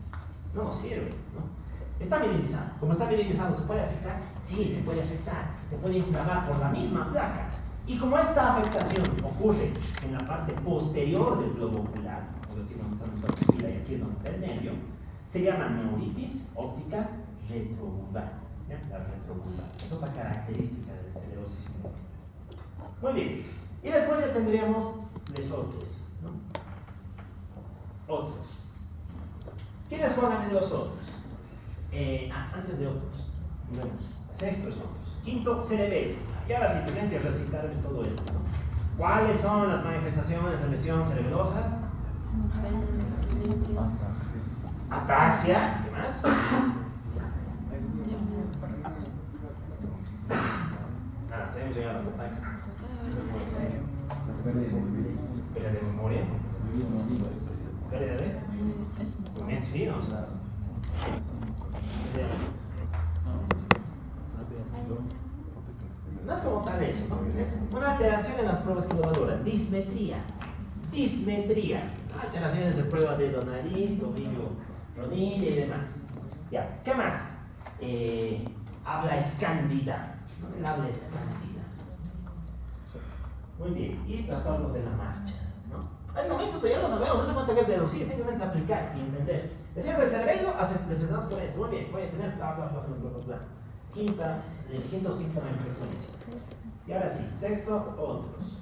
No nos sirve, ¿no? Está mielinizado. Como está mielinizado, ¿se puede afectar? Sí, se puede afectar. Se puede inflamar por la misma placa. Y como esta afectación ocurre en la parte posterior del globo ocular, o aquí es donde está nuestra pupila y aquí es donde está el nervio, se llama neuritis óptica retrovulvar. ¿Ya? La retrovulvar. Es otra característica de la esclerosis múltiple. Muy bien. Y después ya tendríamos lesotres, ¿no? Otros. ¿Quiénes juegan en los otros? Antes de otros, vemos, sexto es otros, quinto cerebelo. Y ahora sí, tienen que recitarme todo esto, ¿no? ¿Cuáles son las manifestaciones de lesión cerebelosa? Ataxia, ¿qué más? Nada, tenemos llegado hasta ataxia. Pérdida de memoria. Pérdida de movimientos finos. No es como tal eso, ¿no? Es una alteración en las pruebas que lo valoran. Dismetría. Alteraciones de prueba de la nariz, tobillo, rodilla y demás. Ya, ¿qué más? Habla escándida. ¿No? El habla escándida. Muy bien. Y trastornos de la marcha, ¿no? No, esto ya lo sabemos, no hace falta que es deducir, simplemente es aplicar y entender. Decías del cerebelo, relacionados con esto. Muy bien, voy a tener bla, bla, bla, bla, bla, bla, bla. Quinto síntoma de frecuencia. Y ahora sí, sexto, otros.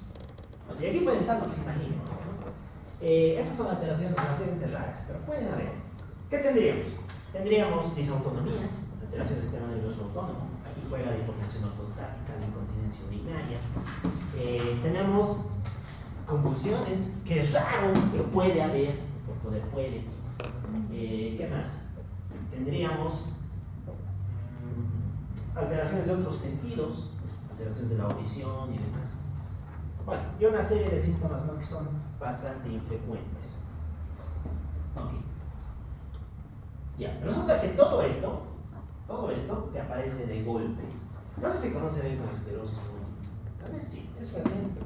Y aquí pueden estar lo que se imaginen. Estas son alteraciones relativamente raras, pero pueden haber. ¿Qué tendríamos? Tendríamos disautonomías, alteraciones del sistema nervioso autónomo. Aquí juega la hipotensión ortostática, la incontinencia urinaria. Tenemos convulsiones, que es raro, pero puede haber, por poder puede. ¿Qué más? Tendríamos alteraciones de otros sentidos, alteraciones de la audición y demás. Bueno, y una serie de síntomas más que son bastante infrecuentes. Ok. Ya, resulta que todo esto te aparece de golpe. No sé si conoce bien con esclerosis múltiple. Tal vez sí, es realmente.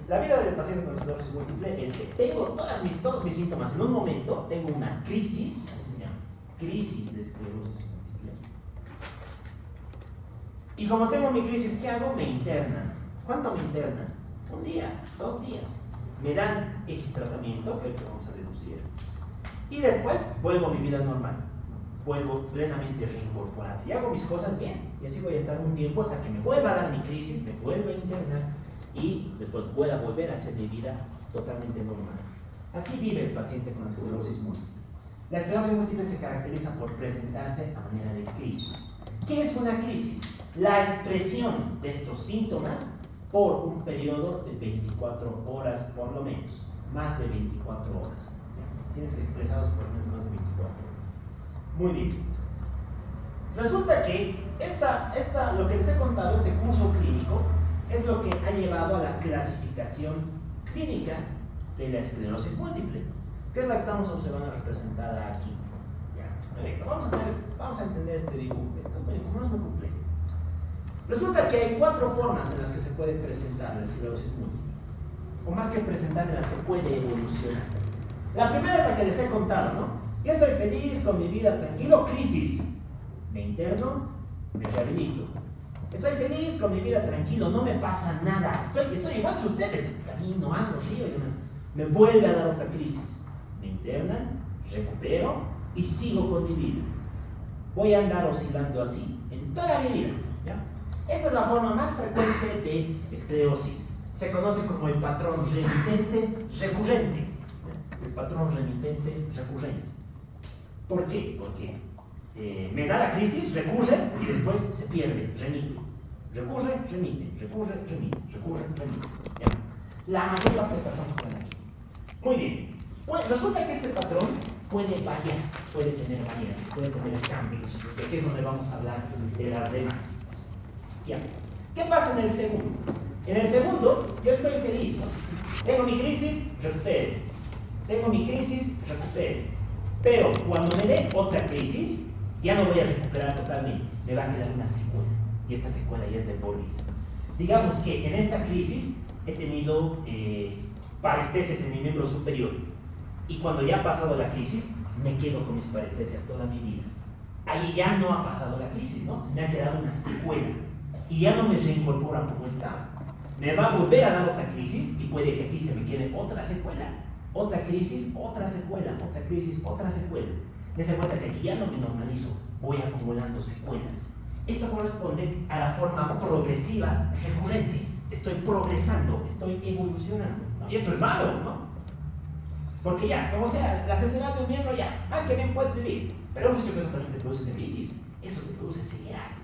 La vida del paciente con esclerosis múltiple es que tengo todos mis síntomas en un momento, tengo una crisis, ¿cómo se llama? Crisis de esclerosis múltiple. Y como tengo mi crisis, ¿qué hago? Me internan. ¿Cuánto me internan? Un día, 2 días. Me dan X tratamiento, que vamos a deducir. Y después vuelvo a mi vida normal. Vuelvo plenamente reincorporado. Y hago mis cosas bien. Y así voy a estar un tiempo hasta que me vuelva a dar mi crisis, me vuelva a internar y después pueda volver a hacer mi vida totalmente normal. Así vive el paciente con esclerosis múltiple. La esclerosis múltiple se caracteriza por presentarse a manera de crisis. ¿Qué es una crisis? La expresión de estos síntomas por un periodo de 24 horas por lo menos, más de 24 horas. Tienes que expresarlos por lo menos más de 24 horas. Muy bien. Resulta que lo que les he contado, este curso clínico, es lo que ha llevado a la clasificación clínica de la esclerosis múltiple, que es la que estamos observando representada aquí. Ya, vamos a entender este dibujo, no es muy complejo. Resulta que hay 4 formas en las que se puede presentar la esclerosis múltiple, o más que presentar, en las que puede evolucionar. La primera es la que les he contado, ¿no? Yo estoy feliz con mi vida, tranquilo, crisis. Me interno, me rehabilito. Estoy feliz con mi vida, tranquilo, no me pasa nada. Estoy igual que ustedes, camino, ando, río y demás. Me vuelve a dar otra crisis. Me internan, recupero y sigo con mi vida. Voy a andar oscilando así en toda mi vida. ¿Ya? Esta es la forma más frecuente de esclerosis. Se conoce como el patrón remitente recurrente. El patrón remitente recurrente. ¿Por qué? Porque me da la crisis, recurre y después se pierde, remite. Recurre, remite, recurre, remite, recurre, remite. ¿Ya? La mayor parte de personas pueden aquí. Muy bien. Pues resulta que este patrón puede variar, puede tener variantes, puede tener cambios, de que es donde vamos a hablar de las demás. ¿Ya? ¿Qué pasa en el segundo? En el segundo, yo estoy feliz, ¿no? Tengo mi crisis, recupero. Tengo mi crisis, recupero. Pero cuando me dé otra crisis, ya no voy a recuperar totalmente, me va a quedar una secuela. Y esta secuela ya es de por vida. Digamos que en esta crisis he tenido parestesias en mi miembro superior. Y cuando ya ha pasado la crisis, me quedo con mis parestesias toda mi vida. Ahí ya no ha pasado la crisis, ¿no? Se me ha quedado una secuela. Y ya no me reincorporan como estaba. Me va a volver a dar otra crisis y puede que aquí se me quede otra secuela. Otra crisis, otra secuela, otra crisis, otra secuela. Me se cuenta que aquí ya no me normalizo, voy acumulando secuelas. Esto corresponde a la forma progresiva recurrente. Estoy progresando, estoy evolucionando. Y esto es malo, ¿no? Porque ya, como sea, la sensibilidad de un miembro ya, que bien puedes vivir. Pero hemos dicho que eso también te produce neuritis, eso te produce ceguera.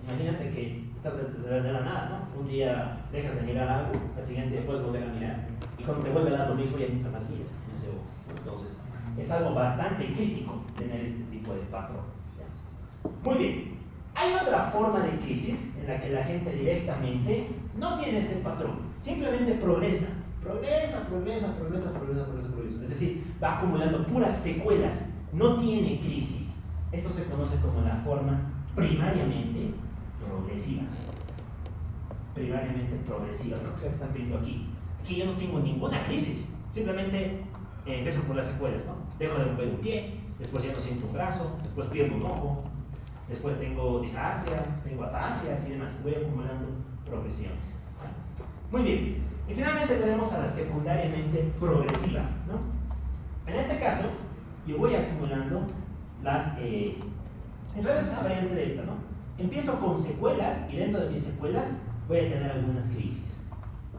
Imagínate que estás de la nada, ¿no? Un día dejas de mirar algo, al siguiente puedes volver a mirar, y cuando te vuelve a dar lo mismo ya nunca más miras en ese ojo. Entonces, es algo bastante crítico tener este tipo de patrón. ¿Ya? Muy bien. Hay otra forma de crisis en la que la gente directamente no tiene este patrón, simplemente progresa. Progresa. Es decir, va acumulando puras secuelas, no tiene crisis. Esto se conoce como la forma primariamente progresiva. Primariamente progresiva, ¿no? Ustedes están viendo aquí. Aquí yo no tengo ninguna crisis, simplemente empiezo por las secuelas, ¿no? Dejo de mover un pie, después ya no siento un brazo, después pierdo un ojo, después tengo disartria, tengo atasias y demás. Voy acumulando progresiones. Muy bien. Y finalmente tenemos a la secundariamente progresiva, ¿no? En este caso, yo voy acumulando las... en realidad es una variante de esta, ¿no? Empiezo con secuelas y dentro de mis secuelas voy a tener algunas crisis.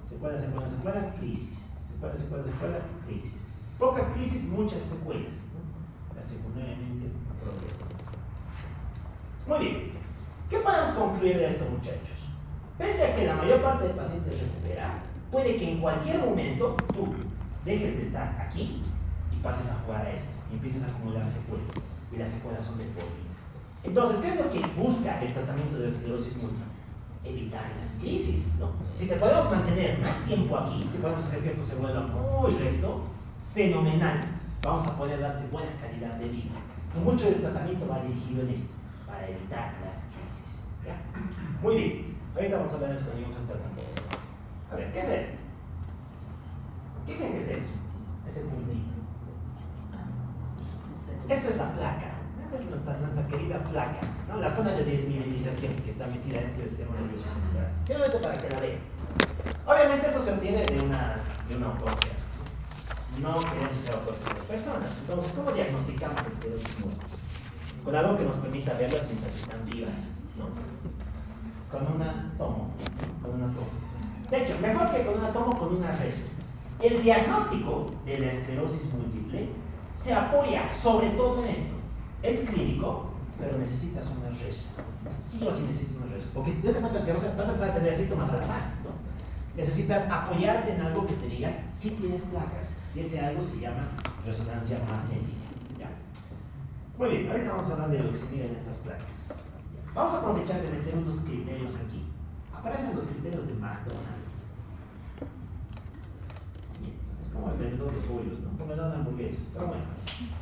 Secuela, secuela, secuela, crisis. Secuela, secuela, secuela, crisis. Pocas crisis, muchas secuelas, ¿no? La secundariamente progresiva. Muy bien. ¿Qué podemos concluir de esto, muchachos? Pese a que la mayor parte de pacientes recupera, puede que en cualquier momento tú dejes de estar aquí y pases a jugar a esto y empieces a acumular secuelas. Y las secuelas son de por vida. Entonces, ¿qué es lo que busca el tratamiento de la esclerosis múltiple? Evitar las crisis, ¿no? Si te podemos mantener más tiempo aquí, si podemos hacer que esto se vuelva muy recto, fenomenal. Vamos a poder darte buena calidad de vida. Y mucho del tratamiento va dirigido en esto, para evitar las crisis. ¿Ya? Muy bien. Ahorita vamos a ver eso cuando lleguemos al tratamiento. A ver, ¿qué es esto? ¿Qué creen que es eso? Es el puntito. Esta es la placa. Esta es nuestra querida placa, ¿no? La zona de desmineralización que está metida dentro del sistema nervioso central. Simplemente para que la vean. Obviamente esto se obtiene de una autopsia. No queremos hacer autopsia de las personas. Entonces, ¿cómo diagnosticamos la esclerosis múltiple? Con algo que nos permita verlas mientras están vivas, ¿no? Con una tomo. De hecho, mejor que con una tomo, con una reso. El diagnóstico de la esclerosis múltiple se apoya sobre todo en esto. Es clínico, pero necesitas una reso. Sí o sí necesitas una reso. Porque desde cuenta que vas a empezar a tener síntomas al azar, ¿no? Necesitas apoyarte en algo que te diga si tienes placas. Y ese algo se llama resonancia magnética. ¿Ya? Muy bien, ahorita vamos a hablar de lo que se mira en estas placas. Vamos a aprovechar de meter unos criterios aquí. Aparecen los criterios de McDonald's. Bien, es como el vendedor de pollos, ¿no? Como el vendedor de hamburguesas. Pero bueno,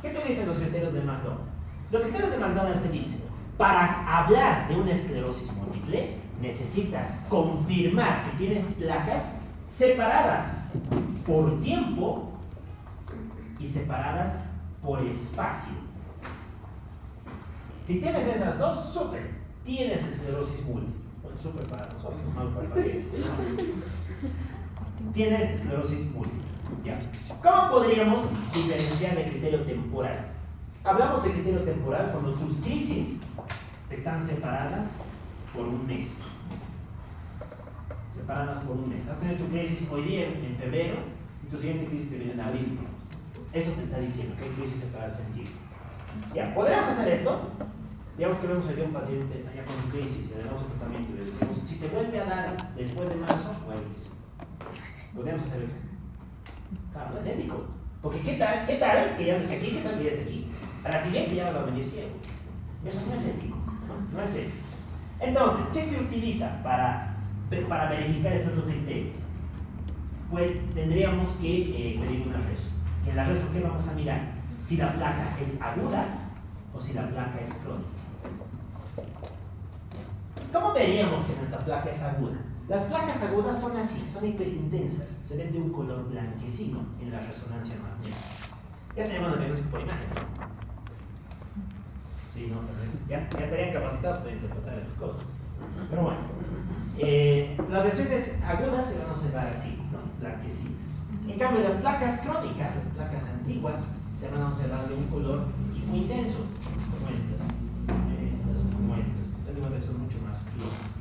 ¿qué te dicen los criterios de McDonald's? Los criterios de McDonald's te dicen, para hablar de una esclerosis múltiple, necesitas confirmar que tienes placas separadas por tiempo y separadas por espacio. Si tienes esas dos, súper, tienes esclerosis múltiple. Bueno, súper para nosotros, mal para el paciente. ¿No? Tienes esclerosis múltiple. ¿Ya? ¿Cómo podríamos diferenciar el criterio temporal? Hablamos de criterio temporal cuando tus crisis están separadas por un mes. Separadas por un mes. Has tenido tu crisis hoy día en febrero y tu siguiente crisis te viene en abril. Eso te está diciendo que hay crisis separadas en tiempo. Ya, ¿podríamos hacer esto? Digamos que vemos hoy día un paciente allá con su crisis y le damos un tratamiento y le decimos, si te vuelve a dar después de marzo, vuelves. ¿Podríamos hacer eso? Claro, no es ético. Porque ¿qué tal que ya no esté aquí? ¿Qué tal que ya esté aquí? A la siguiente ya va a venir ciego. Eso no es ético. No es ético. Entonces, ¿qué se utiliza para verificar estos dos criterios? Pues tendríamos que pedir una reso. Y en la reso, ¿qué vamos a mirar? Si la placa es aguda o si la placa es crónica. ¿Cómo veríamos que nuestra placa es aguda? Las placas agudas son así, son hiperintensas, se ven de un color blanquecino en la resonancia magnética. Ya se llama diagnóstico por imagen, ¿no? Sí, ¿no? Ya estarían capacitados para interpretar esas cosas. Pero bueno, las lesiones agudas se van a observar así, ¿no? Blanquecinas. En cambio, las placas crónicas, las placas antiguas, se van a observar de un color muy intenso, como estas, como estas. Les digo que son mucho más claras.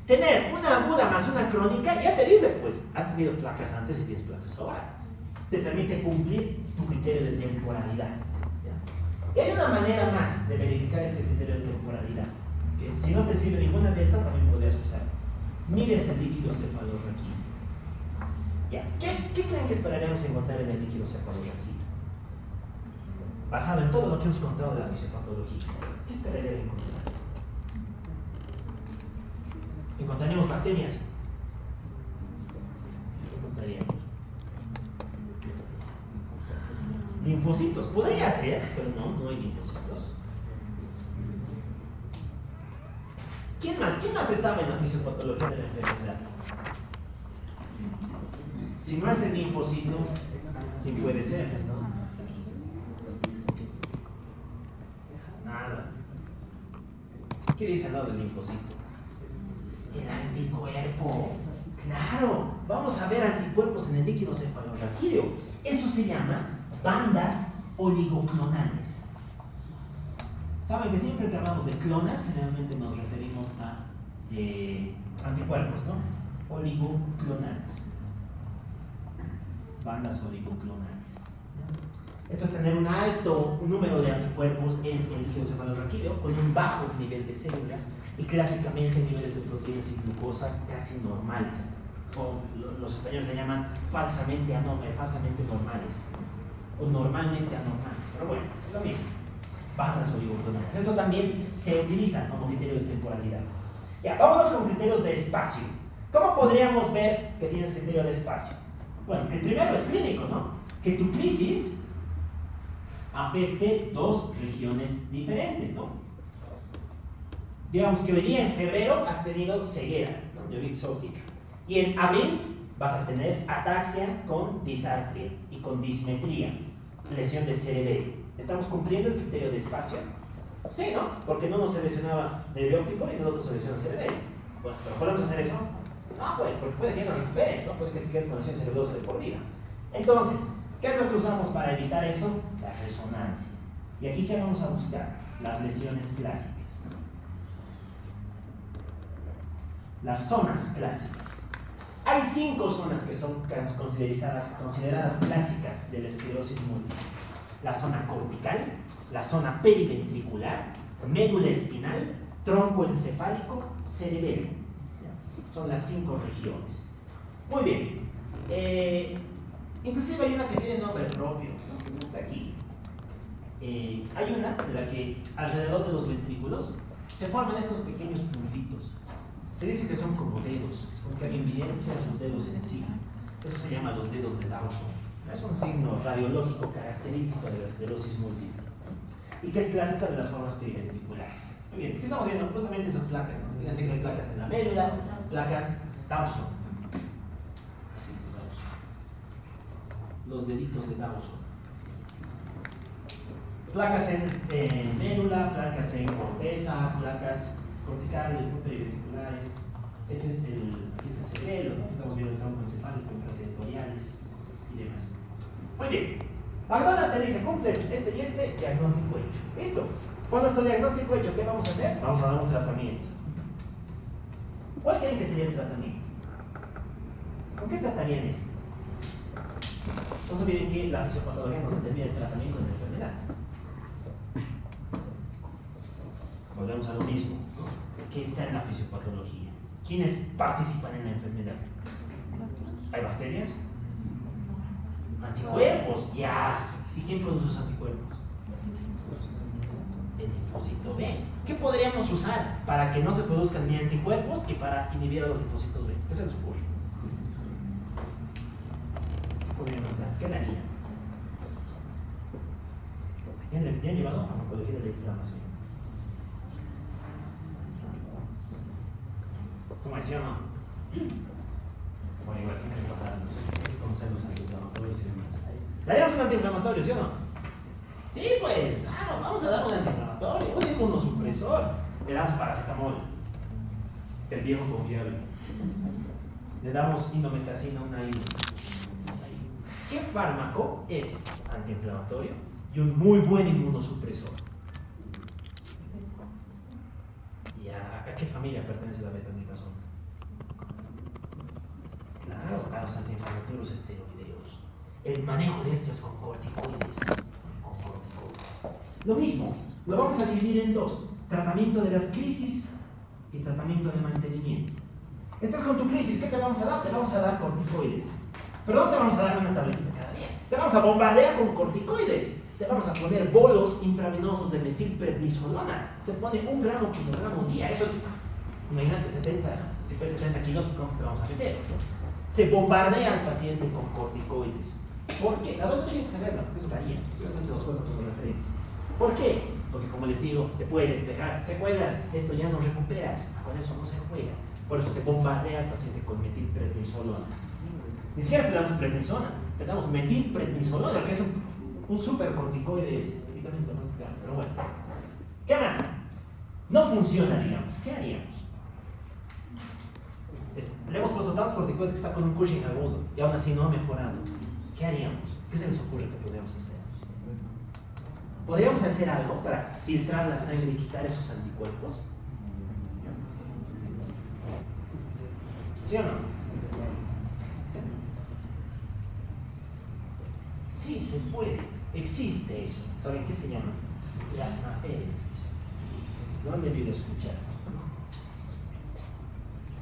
Tener una aguda más una crónica ya te dice, pues, has tenido placas antes y tienes placas ahora. Te permite cumplir tu criterio de temporalidad. ¿Ya? Y hay una manera más de verificar este criterio de temporalidad, que si no te sirve ninguna de estas, también podrías usar. Mides el líquido cefalorraquídeo. ¿Ya? ¿Qué creen que esperaríamos encontrar en el líquido cefalorraquídeo? Basado en todo lo que hemos contado de la fisiopatología, ¿qué esperaría de encontrar? ¿Encontraríamos bacterias? ¿Qué encontraríamos? Linfocitos. Podría ser, pero no hay linfocitos. ¿Quién más estaba en la fisiopatología de la enfermedad? Si no es el linfocito, sí puede ser, ¿no? Nada. ¿Qué dice al lado del linfocito? El anticuerpo. Claro, vamos a ver anticuerpos en el líquido cefalorraquídeo. Eso se llama bandas oligoclonales. Saben que siempre que hablamos de clonas, generalmente nos referimos a anticuerpos, ¿no? Oligoclonales. Bandas oligoclonales. Esto es tener un alto número de anticuerpos en el líquido cefalorraquídeo con un bajo nivel de células y clásicamente niveles de proteínas y glucosa casi normales. O los españoles le llaman falsamente normales o normalmente anormales. Pero bueno, es lo mismo. Bandas oligoclonales. Esto también se utiliza como criterio de temporalidad. Ya, vámonos con criterios de espacio. ¿Cómo podríamos ver que tienes criterio de espacio? Bueno, el primero es clínico, ¿no? Que tu crisis afecte dos regiones diferentes, ¿no? Digamos que hoy día en febrero has tenido ceguera, ¿no? Neuritis óptica. Y en abril vas a tener ataxia con disartria y con dismetría, lesión de cerebelo. ¿Estamos cumpliendo el criterio de espacio? Sí, ¿no? Porque no nos seleccionaba nervio óptico y nosotros seleccionamos cerebelo. Bueno, ¿pero podemos hacer eso? No, pues, porque puede que no recuperes, ¿no? Puede que te quedes con lesión cerebelosa de por vida. Entonces, ¿qué es lo que usamos para evitar eso? La resonancia. ¿Y aquí qué vamos a buscar? Las lesiones clásicas. Las zonas clásicas. Hay 5 zonas que son consideradas clásicas de la esclerosis múltiple. La zona cortical, la zona periventricular, médula espinal, tronco encefálico, cerebelo. Son las 5 regiones. Muy bien. Inclusive hay una que tiene nombre propio, ¿no? Que no está aquí. Hay una en la que alrededor de los ventrículos se forman estos pequeños puntitos. Se dice que son como dedos, como que alguien viniera y pusiera sus dedos encima. Eso se llama los dedos de Dawson. Es un signo radiológico característico de la esclerosis múltiple y que es clásica de las formas periventriculares. Muy bien, aquí estamos viendo justamente esas placas, ¿no? Fíjense que hay placas en la médula, placas Dawson. Los deditos de Dawson. Placas en médula, placas en corteza, placas corticales, muy periventriculares. Aquí está el cerebelo, ¿no? Estamos viendo el tronco encefálico, infraterritoriales y demás. Muy bien. McDonald te dice, cumples este y este, diagnóstico hecho. Listo. Cuando está el diagnóstico hecho, ¿qué vamos a hacer? Vamos a dar un tratamiento. ¿Cuál creen que sería el tratamiento? ¿Con qué tratarían esto? No se olviden que la fisiopatología no se termina el tratamiento de la enfermedad. Volvemos a lo mismo, ¿no? ¿Qué está en la fisiopatología? ¿Quiénes participan en la enfermedad? ¿Hay bacterias? Anticuerpos, ya. ¿Y quién produce esos anticuerpos? El linfocito B. ¿Qué podríamos usar para que no se produzcan ni anticuerpos y para inhibir a los linfocitos B? ¿Qué se les ocurre? ¿Qué daría? ¿Ya han llevado farmacología de la inflamación? ¿Cómo decía o no? Bueno, igual tiene que pasar, no sé, conocer los antiinflamatorios y demás. ¿Daríamos un antiinflamatorio, sí o no? Sí, pues, claro, vamos a dar un antiinflamatorio, un inmunosupresor. Le damos paracetamol, el viejo confiable. Le damos indometacina, una ido. ¿Qué fármaco es antiinflamatorio y un muy buen inmunosupresor? ¿Y a qué familia pertenece la betamiltazona? Claro, a los antiinflamatorios esteroideos. El manejo de esto es con corticoides. Lo mismo, lo vamos a dividir en 2. Tratamiento de las crisis y tratamiento de mantenimiento. Estás con tu crisis, ¿qué te vamos a dar? Te vamos a dar corticoides. Pero no te vamos a dar una tabletita cada día. Te vamos a bombardear con corticoides. Te vamos a poner bolos intravenosos de metilprednisolona. Se pone 1 gramo kilogramo al día. Eso es, imagínate, 70, si puede 70 kilos, ¿cómo te vamos a meter? ¿No? Se bombardea al paciente con corticoides. ¿Por qué? La dosis tiene que saberla, porque eso varía. Solamente se los cuento como referencia. ¿Por qué? Porque como les digo, te puede dejar secuelas. Esto ya no recuperas. Con eso no se juega. Por eso se bombardea al paciente con metilprednisolona. Ni siquiera te damos prednisona, te damos metilprednisolona, que es un supercorticoide y también es bastante caro, pero bueno. ¿Qué más? No funciona, digamos. ¿Qué haríamos? Le hemos puesto tantos corticoides que está con un Cushing agudo y aún así no ha mejorado. ¿Qué haríamos? ¿Qué se nos ocurre que podríamos hacer? ¿Podríamos hacer algo para filtrar la sangre y quitar esos anticuerpos? ¿Sí o no? Sí, se puede. Existe eso. ¿Saben qué se llama? Plasmaféresis. No han debido escuchar.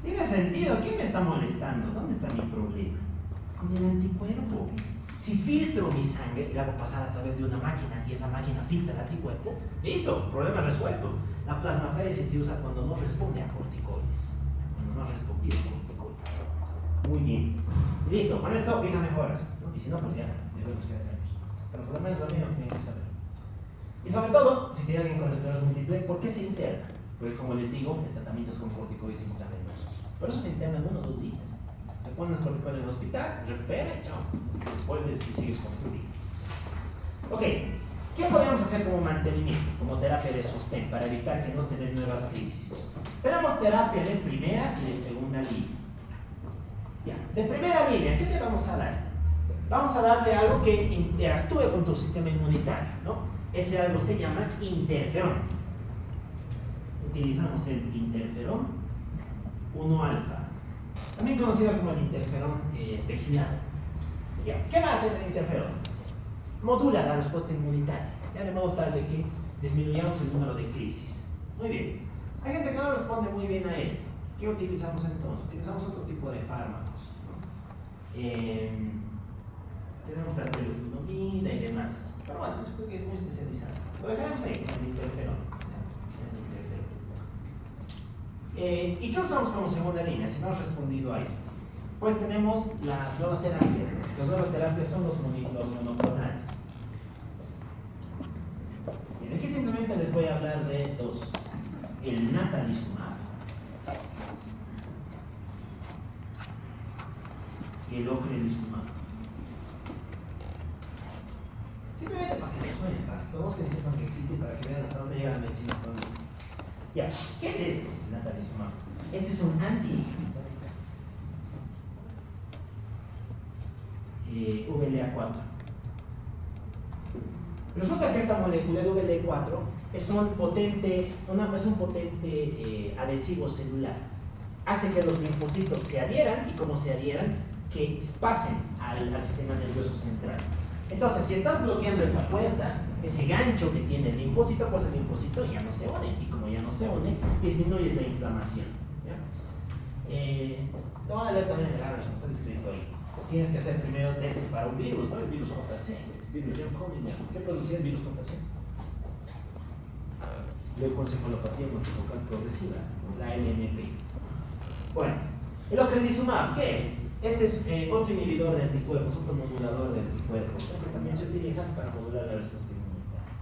Tiene sentido. ¿Quién me está molestando? ¿Dónde está mi problema? Con el anticuerpo. Si filtro mi sangre y la hago pasar a través de una máquina y esa máquina filtra el anticuerpo, listo, problema resuelto. La plasmaféresis se usa cuando no responde a corticoides. Cuando no ha respondido a corticoides. Muy bien. Y listo, con esto fija mejoras, ¿no? Y si no, pues ya debemos que hacemos. Pero por lo menos lo mismo tienen que saber. Y sobre todo, si tiene alguien con esclerosis múltiple, ¿por qué se interna? Porque como les digo, el tratamiento es con corticoides intravenosos. Por eso se internan 1 o 2 días. Te pones corticoides en el hospital, recupera y chao. Vuelves y sigues con tu vida. Ok, ¿qué podemos hacer como mantenimiento, como terapia de sostén, para evitar que no tener nuevas crisis? Tenemos terapia de primera y de segunda línea. Ya, de primera línea, ¿qué te vamos a dar? Vamos a darte algo que interactúe con tu sistema inmunitario, ¿no? Ese algo se llama interferón. Utilizamos el interferón 1-alfa, también conocido como el interferón pegilado. ¿Qué va a hacer el interferón? Modula la respuesta inmunitaria, ya de modo tal de que disminuyamos el número de crisis. Muy bien. Hay gente que no responde muy bien a esto. ¿Qué utilizamos entonces? Utilizamos otro tipo de fármacos, ¿no? Tenemos la teloflunomida y demás. Pero bueno, es porque es muy especializado. Lo dejaremos ahí, el interferón. ¿Y qué usamos como segunda línea si no has respondido a esto? Pues tenemos las nuevas terapias. Las nuevas terapias son los monoclonales. Y aquí simplemente les voy a hablar de 2. El natalizumab y el ocrelizumab. Simplemente para que les suene, para que todos que sepan que existe y para que vean hasta dónde llega la medicina actualmente. Ya, ¿qué es esto? El natalizumab. Este es un VLA4. Resulta que esta molécula de VLA4 es un potente adhesivo celular. Hace que los linfocitos se adhieran y como se adhieran, que pasen al sistema nervioso central. Entonces, si estás bloqueando esa puerta, ese gancho que tiene el linfocito, pues el linfocito ya no se une. Y como ya no se une, disminuyes la inflamación. Lo van a leer también en el árbol, está descrito ahí. Tienes que hacer primero test para un virus, ¿no? El virus JC, el virus Jam-Combiner. ¿Qué producía el virus JC? Leucoencefalopatía multifocal progresiva, la LMP. Bueno, el ocrelizumab, ¿qué es? Este es otro inhibidor de anticuerpos, otro modulador de anticuerpos, que también se utiliza para modular la respuesta inmunitaria.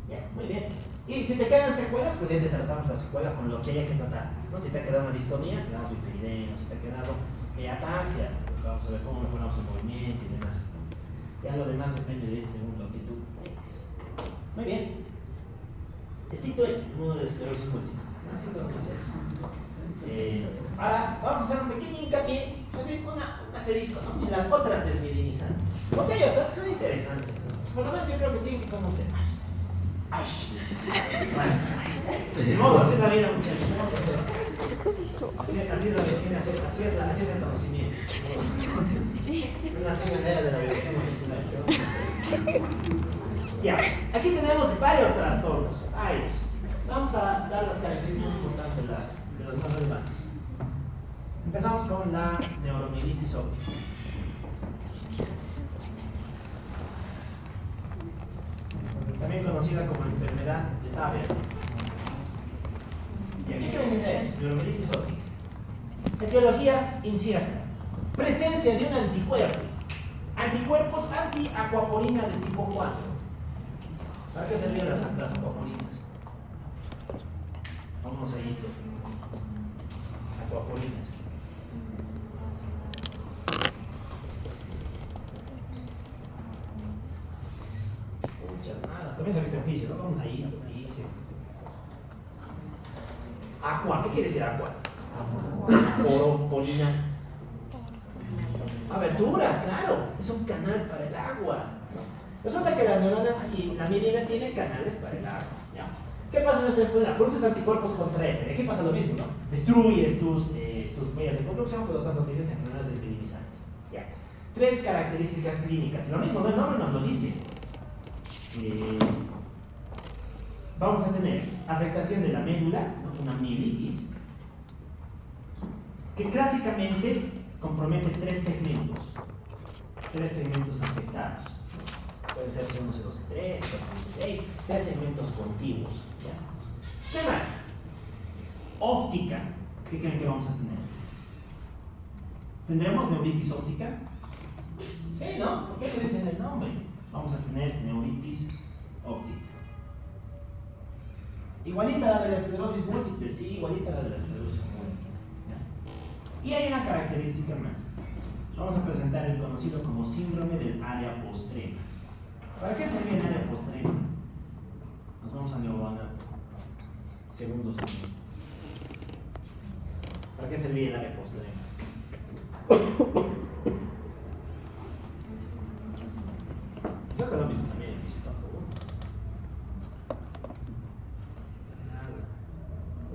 Bien, muy bien. Y si te quedan secuelas, pues ya te tratamos la secuela con lo que haya que tratar, ¿no? Si te ha quedado una distonía, te damos hiperideno. Si te ha quedado ataxia, pues vamos a ver cómo mejoramos el movimiento y demás. Ya lo demás depende de según lo que tú tengas. Muy bien. Esto es el modo de esclerosis múltiple. Así lo que es. Ahora vamos a hacer un pequeño hincapié, un asterisco, ¿no? En las otras desmielinizantes. Porque hay otras que son interesantes, ¿no? Por lo menos yo creo que tienen que conocer. ¡Ay! Bueno, de modo, así es la vida, muchachos. Así es la medicina, así es el conocimiento. Una señalera de la biología molecular. Ya, aquí tenemos varios trastornos. Varios. Vamos a dar las características importantes de las más relevantes. Empezamos con la neuromielitis óptica. También conocida como enfermedad de Thaber. ¿Y aquí qué dice eso? Neuromielitis óptica. Etiología incierta. Presencia de un anticuerpo. Anticuerpos anti-acuaporina de tipo 4. ¿Para qué servían las acuaporinas? Vamos a esto. Acuaporinas. Nada, también se viste oficio, ¿no? Vamos a esto, oficio. Aqua, ¿qué quiere decir aqua? Porocolina. Abertura, claro, es un canal para el agua. Resulta que las neuronas y la mielina tienen canales para el agua. ¿Ya? ¿Qué pasa en esta enfermedad? Produces anticuerpos contra este. Aquí pasa lo mismo, ¿no? Destruyes tus vías de conducción, por lo tanto tienes enfermedades desmineralizantes. ¿Ya? 3 características clínicas. Lo mismo, ¿no? El nombre nos lo dice. Vamos a tener afectación de la médula, ¿no? Una mielitis, que clásicamente compromete 3 segmentos afectados. Pueden ser C1, C2, C3, C4, C6, 3 segmentos contiguos. ¿Ya? ¿Qué más? Óptica. ¿Qué creen que vamos a tener? ¿Tendremos neuritis óptica? Sí, ¿no? ¿Por qué le dicen el nombre? Vamos a tener neuritis óptica. Igualita a la de la esclerosis múltiple, sí, igualita a la de la esclerosis múltiple. ¿Ya? Y hay una característica más. Vamos a presentar el conocido como síndrome del área postrema. ¿Para qué servía el área postrema? Nos vamos a neonato. Segundo semestre. ¿Para qué servía el área postrema? Creo que lo mismo también en Fisipato 1.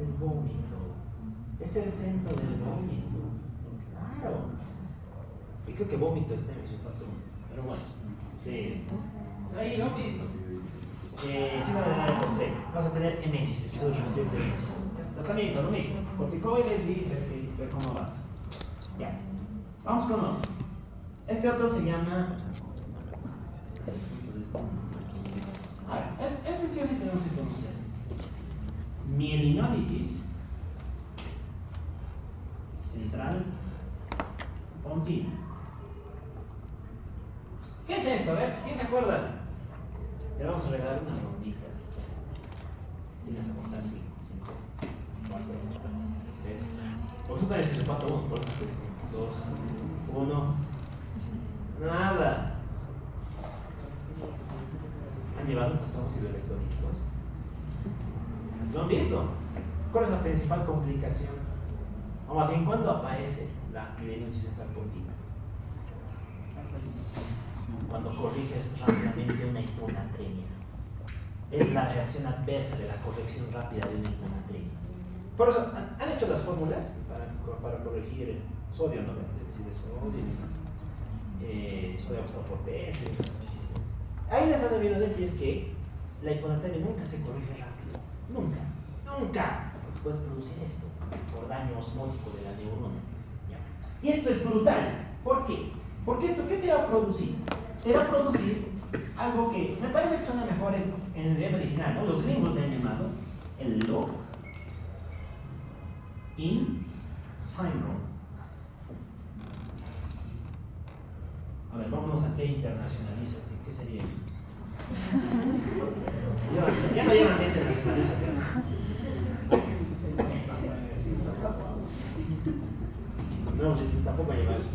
El vómito. Es el centro del vómito. Claro. Y creo que vómito está en Fisipato 1. Pero bueno. Sí. Ahí lo he visto. Síndrome del área postrema. Vas a tener emesis, episodios repetidos de emesis. Tratamiento, lo mismo. Corticoides y ver cómo avanza. Ya. Vamos con otro. Este otro se llama. A ver, este sí o sí tenemos que conocer. Mielinólisis central continua. ¿Qué es esto? A ver, ¿quién se acuerda? Le vamos a regalar una rondita. Tienes que contar 5, 4, 3. Vosotros tenés el 4, 1, por eso estoy diciendo 2, 1. Nada. ¿Han llevado trastornos hidroelectrónicos? ¿Lo han visto? ¿Cuál es la principal complicación? O más bien, ¿cuándo aparece la mielinosis central continua? Cuando corriges rápidamente una hiponatremia. Es la reacción adversa de la corrección rápida de una hiponatremia. Por eso, han hecho las fórmulas para corregir sodio, ¿no? Decir sodio y demás. Sodio apostado por P. Ahí les han debido decir que la hiponatremia nunca se corrige rápido. Nunca. Nunca. Porque puedes producir esto por daño osmótico de la neurona. ¿Ya? Y esto es brutal. ¿Por qué? Porque esto, ¿qué te va a producir? Te va a producir algo que me parece que suena mejor en el idioma original, ¿no? Los gringos le han llamado el lock-in syndrome. A ver, vámonos a qué internacionaliza. ¿Qué sería eso? Ya no llaman que internacionaliza. No, tampoco me lleva eso.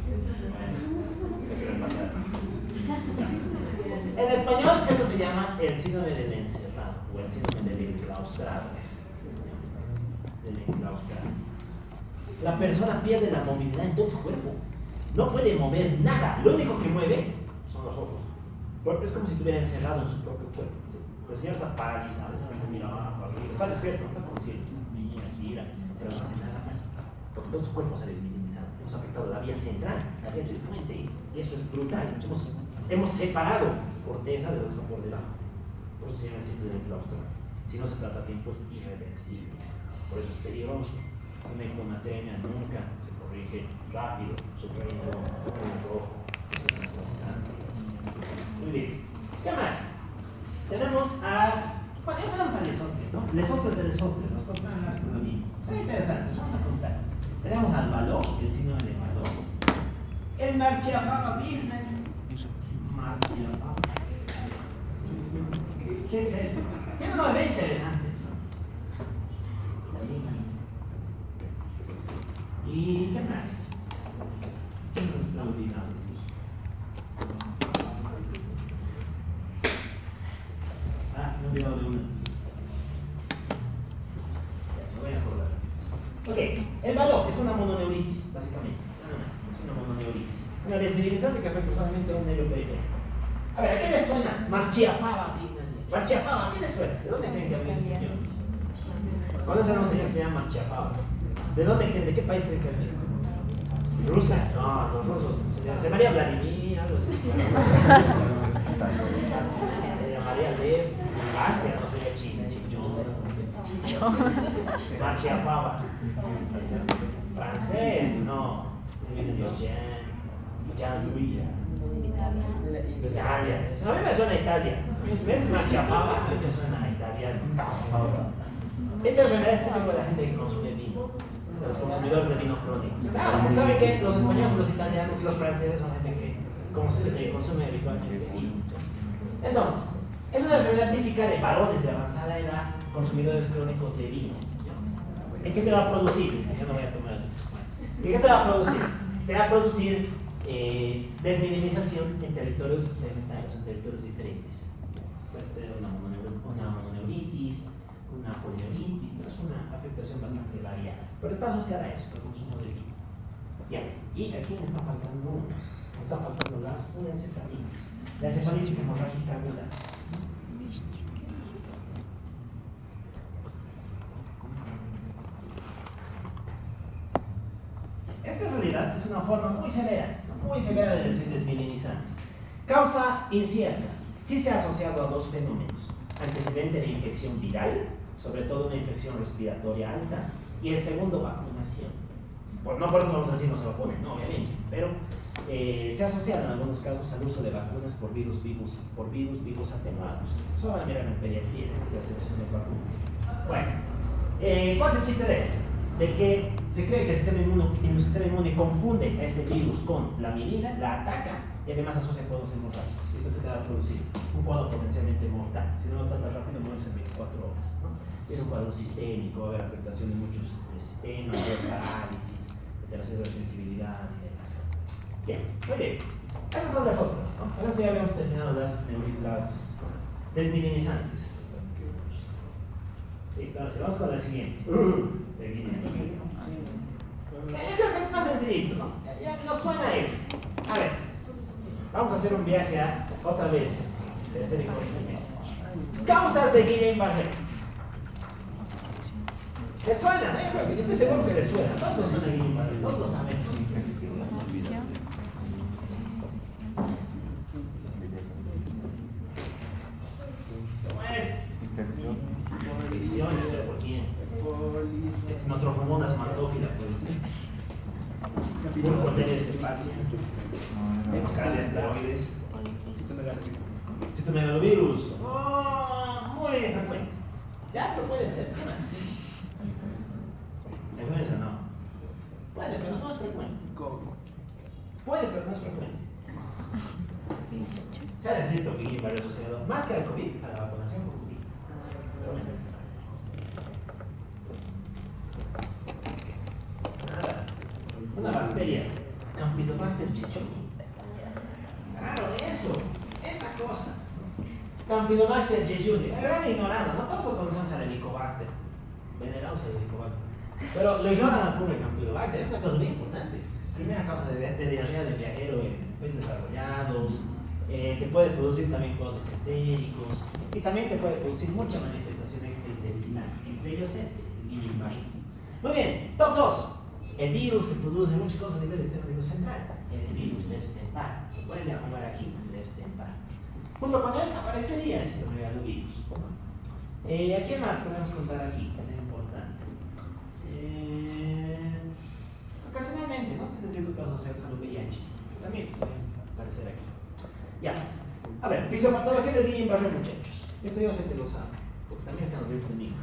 En español eso se llama el síndrome del encerrado o el síndrome del enclaustrado. La persona pierde la movilidad en todo su cuerpo. No puede mover nada. Lo único que mueve son los ojos. Porque es como si estuviera encerrado en su propio cuerpo. El señor está paralizado, mira abajo, arriba, está despierto, no está consciente. Mira, gira, pero no hace nada más. Porque todo su cuerpo se ha desminimizado. Hemos afectado la vía central, la vía del puente. Y eso es brutal. Hemos separado corteza de lo que está por debajo. Por eso se llama el síndrome del claustro. Si no se trata a tiempo es irreversible. Por eso es peligroso. Una hiponatremia nunca se corrige rápido, suprimiendo un rojo. Eso es importante. Muy bien. ¿Qué más? Tenemos a. Bueno, ya tenemos a lesotres, ¿no? Lesotres de lesotres, los cosas más todavía. Son interesantes, vamos a contar. Tenemos al Való, el síndrome de Való. El Marchiafava Birner. Marchiafava. ¿Qué es eso? Tiene un nombre interesante. ¿Y qué más? ¿Qué nos está olvidando? Me he olvidado de una. Me voy a acordar. Ok, el valor es una mononeuritis, básicamente. Nada más, es una mononeuritis. Una desmineralizante que afecta solamente a un nervio periférico. A ver, ¿a qué le suena? Marchiafava. Marchiafava, ¿a qué le suena? ¿De dónde creen que había ese señor? ¿Conocen a un señor que se llama Marchiafava? ¿De qué país creen que había? ¿Rusia? No, los rusos. Se llamaría Vladimir, algo así. Se llamaría Lev, Asia, no sé, China, Chichón. Marchiafava. Francés, no. Vienen los Jean-Louis. Italia. A mí me suena a Italia. ¿Ves? Marchiafava, a mí me suena a italiano. Esta enfermedad es típica de la gente que consume vino. Los consumidores de vino crónicos. Claro, porque saben que los españoles, los italianos y los franceses son gente que consume habitualmente vino. Entonces, es una enfermedad típica de varones de avanzada edad, consumidores crónicos de vino. ¿En qué te va a producir? Yo no voy a tomar eso. ¿En qué te va a producir? Te va a producir desmineralización en territorios segmentarios, en territorios diferentes. Puede ser una mononeuritis, una polineuritis, es una afectación bastante variada, pero está asociada a eso, al consumo de vino. Ya, y aquí me está faltando uno, me está faltando una encefalitis, la encefalitis hemorrágica aguda. Esta en realidad es una forma muy severa de desmineralizante. Causa incierta, sí se ha asociado a dos fenómenos: antecedente de infección viral, sobre todo una infección respiratoria alta, y el segundo, vacunación. No por eso vamos a decir no se vacunen, no, obviamente, pero se ha asociado en algunos casos al uso de vacunas por virus atenuados. Eso van a mirar en pediatría, en las selecciones vacunas. Bueno, ¿cuál es el chiste de esto? De que se cree que el sistema inmune confunde a ese virus con la mielina, la ataca y además asocia cuadros hemorrágicos. Esto te va a producir un cuadro potencialmente mortal. Si no lo tratas rápido, mueres en 24 horas, ¿no? Es un cuadro sistémico, va a haber afectación de muchos sistemas, va a haber parálisis, alteración de la sensibilidad y demás. Bien, muy bien. Estas son las otras, ¿no? Ahora sí ya habíamos terminado las desmineralizantes. Listo, ahora sí, vamos con la siguiente. Es más sencillito, ¿no? Ya nos suena esto. A ver, vamos a hacer un viaje a otra vez, tercer y cuarto semestre. Causas de Guillain-Barré. ¿Les suena? Yo estoy seguro que les suena. Todos nos suena Guillain-Barré, todos lo sabemos. ¿Cómo es? Infecciones, pero ¿por quién? Notrofomonas martófila, pues. Burkholderia cepacia. Hemorragia esteroides. Citomegalovirus. Muy frecuente. Ya, esto puede ser. ¿Qué más? ¿Influenza? No. Puede, pero no es frecuente. Puede, pero no es frecuente. Se ha descrito que Guillain-Barré asociado más que al COVID, a la vacunación con COVID. Pero me interesa. Nada. Una bacteria. Campylobacter jejuni. Claro, esa cosa. Campylobacter jejuni. Gran ignorado, no todos conocemos al Helicobacter. Venerados al Helicobacter. Pero lo ignoran al pobre Campylobacter, es una cosa muy importante. Primera causa de diarrea de viajero en países desarrollados. Te puede producir también cuadros entéricos y también te puede producir mucha manifestación extraintestinal, entre ellos el Guillain-Barré. Muy bien, top 2. El virus que produce muchas cosas a nivel externo central, el virus de Epstein-Barr. Vuelve a jugar aquí, el de Epstein-Barr. Junto con él aparecería el citomegalovirus. ¿A quién más podemos contar aquí? Es importante. Ocasionalmente, ¿no? Si es cierto caso asociados al VIH, también puede aparecer aquí. Ya. A ver, fisiopatología de Guillain-Barré, muchachos. Esto yo sé que lo saben, porque también están los libros de mi hijo.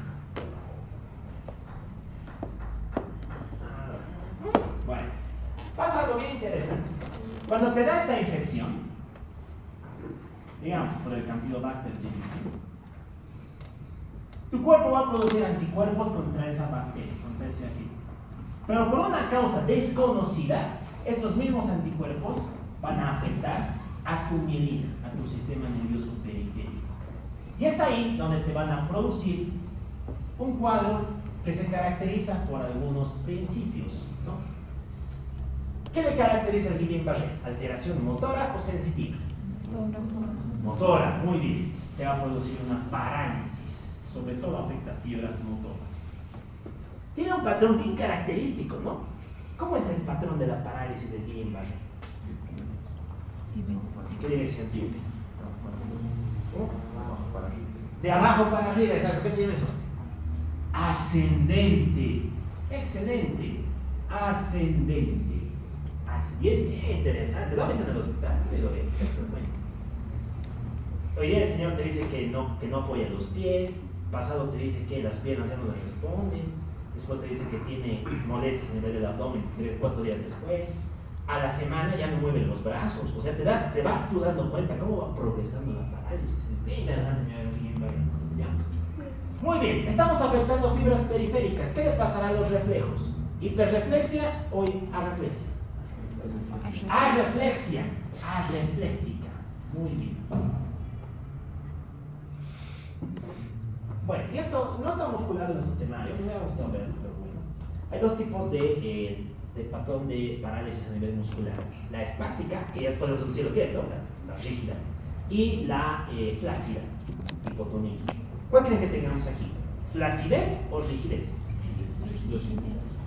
Bueno, pasa algo bien interesante. Cuando te da esta infección, digamos por el Campylobacter jejuni, tu cuerpo va a producir anticuerpos contra esa bacteria, contra ese agente. Pero por una causa desconocida, estos mismos anticuerpos van a afectar a tu mielina, a tu sistema nervioso periférico. Y es ahí donde te van a producir un cuadro que se caracteriza por algunos principios, ¿no? ¿Qué le caracteriza al Guillain-Barré? ¿Alteración motora o sensitiva? Motora, muy bien. Te va a producir una parálisis, sobre todo afecta a fibras motoras. Tiene un patrón bien característico, ¿no? ¿Cómo es el patrón de la parálisis del Guillain-Barré? ¿Qué dirección tiene? De abajo para arriba, exacto. ¿Qué se llama eso? Ascendente. Excelente. Ascendente. Y es bien interesante. ¿Dónde está en el hospital? Hoy día el Señor te dice que no apoya los pies. Pasado te dice que las piernas ya no le responden. Después te dice que tiene molestias a nivel del abdomen 3-4 días después. A la semana ya no mueven los brazos. O sea, te vas tú dando cuenta cómo va progresando la parálisis. Es bien interesante, ¿ya? Muy bien, estamos afectando fibras periféricas. ¿Qué le pasará a los reflejos? ¿Hiperreflexia o arreflexia? Arreflexia. Arrefléctica. Muy bien. Bueno, y esto no está muscular en nuestro temario, me ha gustado verlo, pero bueno. Hay dos tipos de patrón de parálisis a nivel muscular. La espástica, que ya podemos decir lo que es, ¿no? La rígida, y la flácida, hipotonía. ¿Cuál creen que tengamos aquí? ¿Flacidez o rigidez?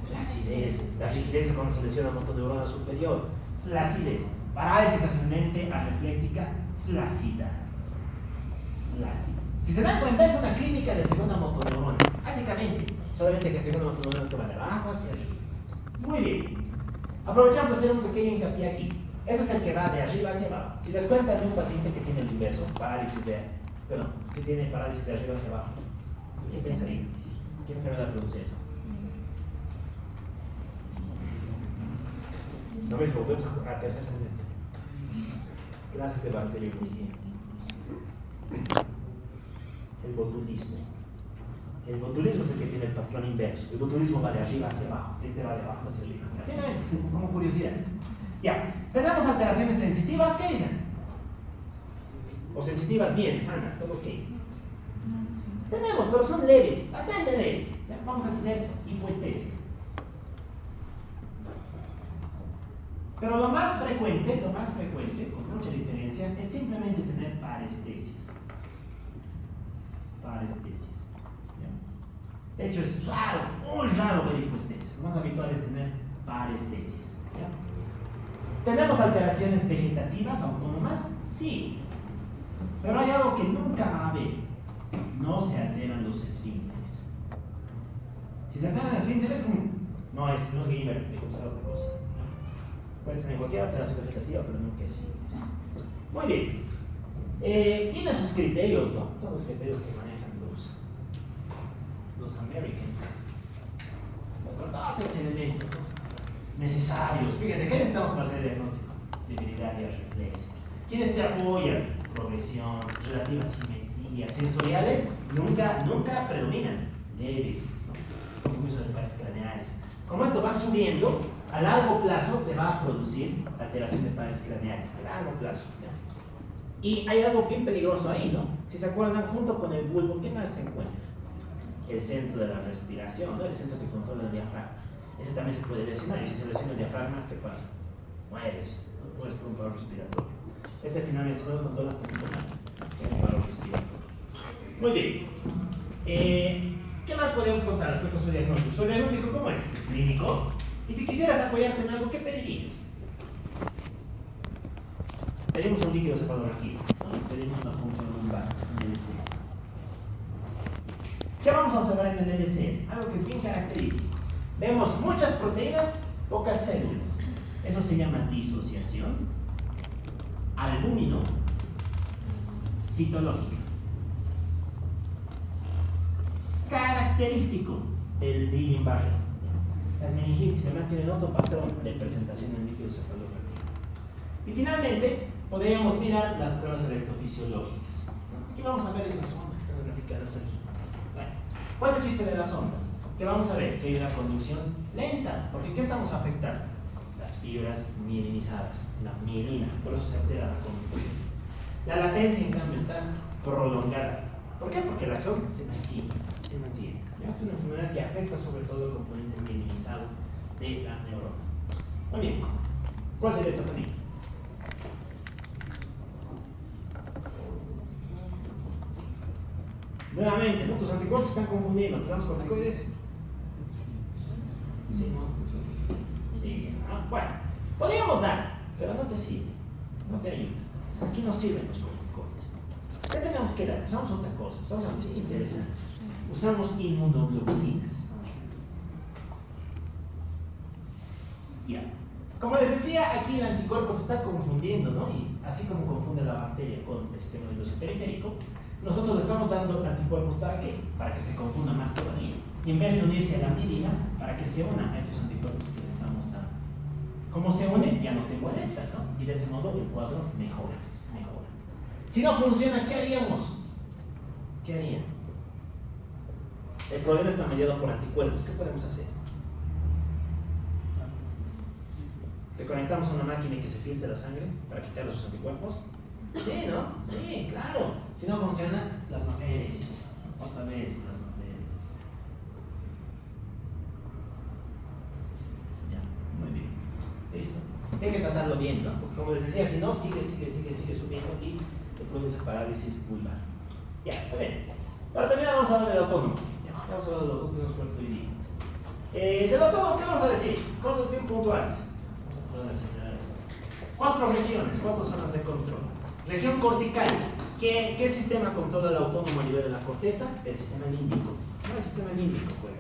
Flacidez. La rigidez es cuando se lesiona la motoneurona superior. Flacidez. Parálisis ascendente arrefléctica flácida. Flácida. Si se dan cuenta, es una clínica de segunda motoneurona. Básicamente, solamente que segunda motoneurona que va de abajo hacia arriba. Muy bien. Aprovechamos de hacer un pequeño hincapié aquí. Ese es el que va de arriba hacia abajo. Si les cuentan de un paciente que tiene el inverso, si tiene parálisis de arriba hacia abajo, ¿qué pensarían? ¿Qué enfermedad produce eso? No me volvemos a tercer semestre. Clases de bacteriología. El botulismo. El botulismo es el que tiene el patrón inverso. El botulismo va de arriba hacia abajo. Este va de abajo hacia arriba. Así como curiosidad. Ya. Tenemos alteraciones sensitivas. ¿Qué dicen? O sensitivas bien, sanas, todo ok. Tenemos, pero son leves, bastante leves. ¿Ya? Vamos a tener hipoestesia. Pero lo más frecuente, con mucha diferencia, es simplemente tener parestesias. Parestesias. ¿Ya? De hecho, es raro, muy raro ver hipoestesias. Lo más habitual es tener parestesias. ¿Ya? ¿Tenemos alteraciones vegetativas autónomas? Sí. Pero hay algo que nunca va a haber. No se alteran los esfínteres. Si se alteran los esfínteres, no es Guillain-Barré, te gusta otra cosa. Puedes tener cualquier alteración vegetativa, pero nunca esfínteres. Muy bien. Tiene sus criterios, ¿no? Son los criterios que manejan los Americans. Con todos estos elementos necesarios. Fíjense, ¿qué necesitamos para hacer el diagnóstico? Debilidad y reflexia. ¿Quiénes te apoyan? Progresión, relativa simetría, sensoriales, nunca predominan, leves, ¿no? Compromiso de pares craneales. Como esto va subiendo, a largo plazo te va a producir alteración de pares craneales, a largo plazo. ¿Ya? Y hay algo bien peligroso ahí, ¿no? Si se acuerdan, junto con el bulbo, ¿qué más se encuentra? El centro de la respiración, ¿no? El centro que controla el diafragma. Ese también se puede lesionar, y si se lesiona el diafragma, ¿qué pasa? Mueres, no puedes por un paro respiratorio. Este finalmente se con todas las técnicas en el paro respiratorio. Muy bien. ¿Qué más podemos contar respecto a su diagnóstico? ¿Su diagnóstico cómo es? Es clínico. Y si quisieras apoyarte en algo, ¿qué pedirías? Pedimos un líquido cefalorraquídeo, ¿no? Pedimos una función lumbar, un LC. ¿Qué vamos a observar en el LC? Algo que es bien característico. Vemos muchas proteínas, pocas células. Eso se llama disociación. Albúmino citológico. Característico del Guillain-Barré. Las meningitis además tienen otro patrón de presentación en líquido cefalorraquídeo. Y finalmente, podríamos mirar las pruebas electrofisiológicas. Aquí vamos a ver estas ondas que están graficadas aquí. Bueno, ¿cuál es el chiste de las ondas? Que vamos a ver que hay una conducción lenta. Porque ¿qué estamos afectando? Las fibras mielinizadas, la mielina, por eso se altera la conducción. La latencia, en cambio, está prolongada. ¿Por qué? Porque la acción se mantiene. Es una enfermedad que afecta sobre todo el componente mielinizado de la neurona. Muy bien, ¿cuál sería el tratamiento? Nuevamente, ¿no? Tus anticuerpos están confundiendo, ¿te damos corticoides? Sí, ¿no? Sí, ¿no? Bueno, podríamos dar, pero no te sirve, no te ayuda. Aquí no sirven los corticoides. ¿Qué tenemos que dar? Usamos otra cosa, usamos algo interesante. Usamos inmunoglobulinas. Ya. Como les decía, aquí el anticuerpo se está confundiendo, ¿no? Y así como confunde la bacteria con el sistema nervioso periférico, nosotros le estamos dando anticuerpos ¿para qué? Para que se confunda más todavía. Y en vez de unirse a la amidina, para que se una a estos anticuerpos que le estamos dando. Como se une, ya no te molesta, ¿no? Y de ese modo el cuadro mejora. Si no funciona, ¿qué haríamos? ¿Qué harían? El problema está mediado por anticuerpos. ¿Qué podemos hacer? ¿Le conectamos a una máquina y que se filtre la sangre para quitar esos anticuerpos? Sí, ¿no? Sí, claro. Si no funciona, las maféresis. Otra vez las maféresis. Ya, muy bien. Listo. Hay que tratarlo bien, ¿no? Porque como les decía, si no, sigue subiendo y te produce parálisis vulvar. Ya, está bien. Para terminar, vamos a hablar del autónomo. Ya, vamos a hablar de los dos tenemos puestos hoy día. Del autónomo, ¿qué vamos a decir? Cosas bien puntuales. Vamos a poder señalar esto. 4 regiones, 4 zonas de control. Región cortical. ¿Qué sistema controla el autónomo a nivel de la corteza? El sistema límbico. No, el sistema límbico, pues.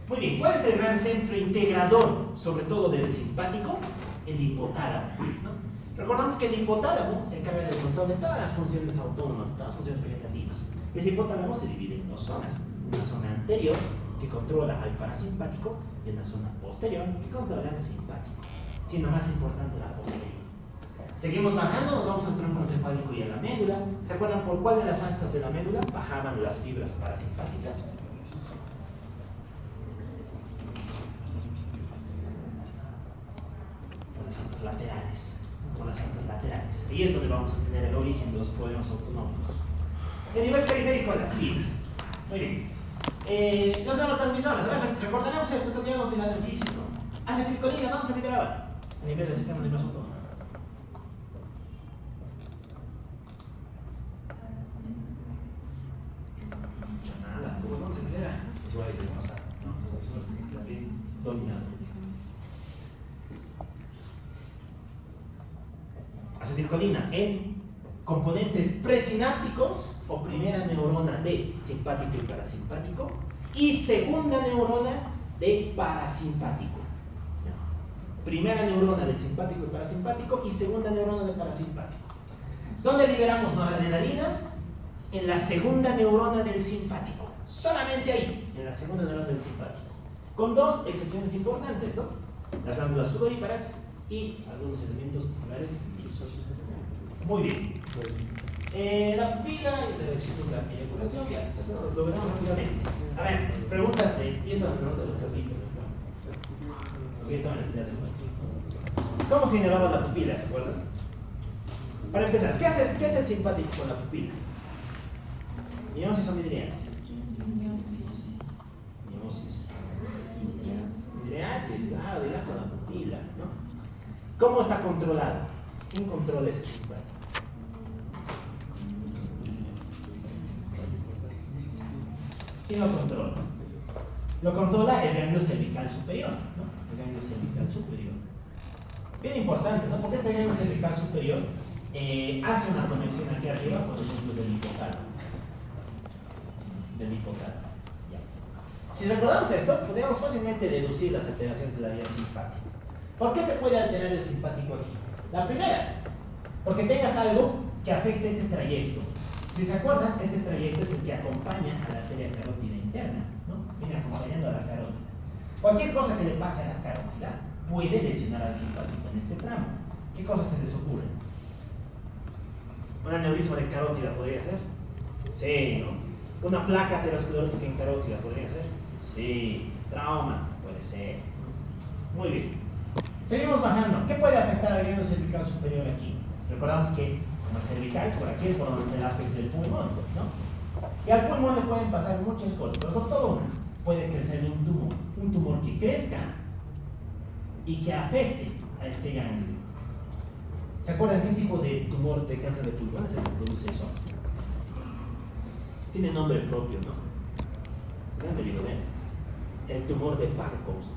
Muy bien, ¿cuál es el gran centro integrador, sobre todo del simpático? El hipotálamo, ¿no? Recordamos que el hipotálamo se encarga del control de todas las funciones autónomas, de todas las funciones vegetativas. El hipotálamo se divide en 2 zonas. Una zona anterior, que controla al parasimpático, y una zona posterior, que controla al simpático. Siendo más importante la posterior. Seguimos bajando, nos vamos al tronco encefálico y a la médula. ¿Se acuerdan por cuál de las astas de la médula bajaban las fibras parasimpáticas? Por las astas laterales. Por las astas laterales. Ahí es donde vamos a tener el origen de los problemas autonómicos. El nivel periférico de las fibras. Muy bien. Los neurotransmisores. A ver, recordaremos esto, esto ya hemos mirado en físico. Acetilcolina, ¿dónde se liberaba? A nivel del sistema nervioso autónomo. ¿Dónde se libera? Es igual que vamos a. No, está bien dominado. Acetilcolina en componentes presinápticos o primera neurona de simpático y parasimpático y segunda neurona de parasimpático. Primera neurona de simpático y parasimpático y segunda neurona de parasimpático. ¿Dónde liberamos noradrenalina? En la segunda neurona del simpático. Solamente ahí, en la segunda neurona del simpático. Con 2 excepciones importantes, ¿no? Las glándulas sudoríparas y algunos elementos musculares lisos. Muy bien. La pupila y la dirección de la eyaculación, ya, eso lo veremos rápidamente. A ver, preguntas de. Y esta es la pregunta del doctor Víctor. Porque estaban estudiando nuestro. ¿Cómo se inervaba la pupila, se acuerdan? Para empezar, ¿qué hace el simpático con la pupila? ¿Miosis o midriasis? Midriasis, claro, dilata la pupila, ¿no? ¿Cómo está controlado? ¿Quién controla ese simpático? ¿Quién lo controla? Lo controla el ganglio cervical superior, ¿no? El ganglio cervical superior. Bien importante, ¿no? Porque este ganglio cervical superior hace una conexión aquí arriba, por ejemplo, del hipotálamo. Ya. Si recordamos esto, podríamos fácilmente deducir las alteraciones de la vía simpática. ¿Por qué se puede alterar el simpático aquí? La primera, porque tengas algo que afecte este trayecto. Si se acuerdan, este trayecto es el que acompaña a la arteria carótida interna, ¿no? Viene acompañando a la carótida. Cualquier cosa que le pase a la carótida puede lesionar al simpático en este tramo. ¿Qué cosas se les ocurren? ¿Un aneurisma de carótida podría ser? Sí, ¿no? ¿Una placa aterosclerótica en carótida podría ser? Sí. ¿Trauma? Puede ser. Muy bien. Seguimos bajando. ¿Qué puede afectar al ganglio cervical superior aquí? Recordamos que como cervical, por aquí es por donde está el ápex del pulmón, ¿no? Y al pulmón le pueden pasar muchas cosas, pero sobre todo una. Puede crecer un tumor que crezca y que afecte a este ganglio. ¿Se acuerdan qué tipo de tumor de cáncer de pulmón es el que produce eso? Tiene nombre propio, ¿no? ¿Han debido ver? El tumor de Pancoast.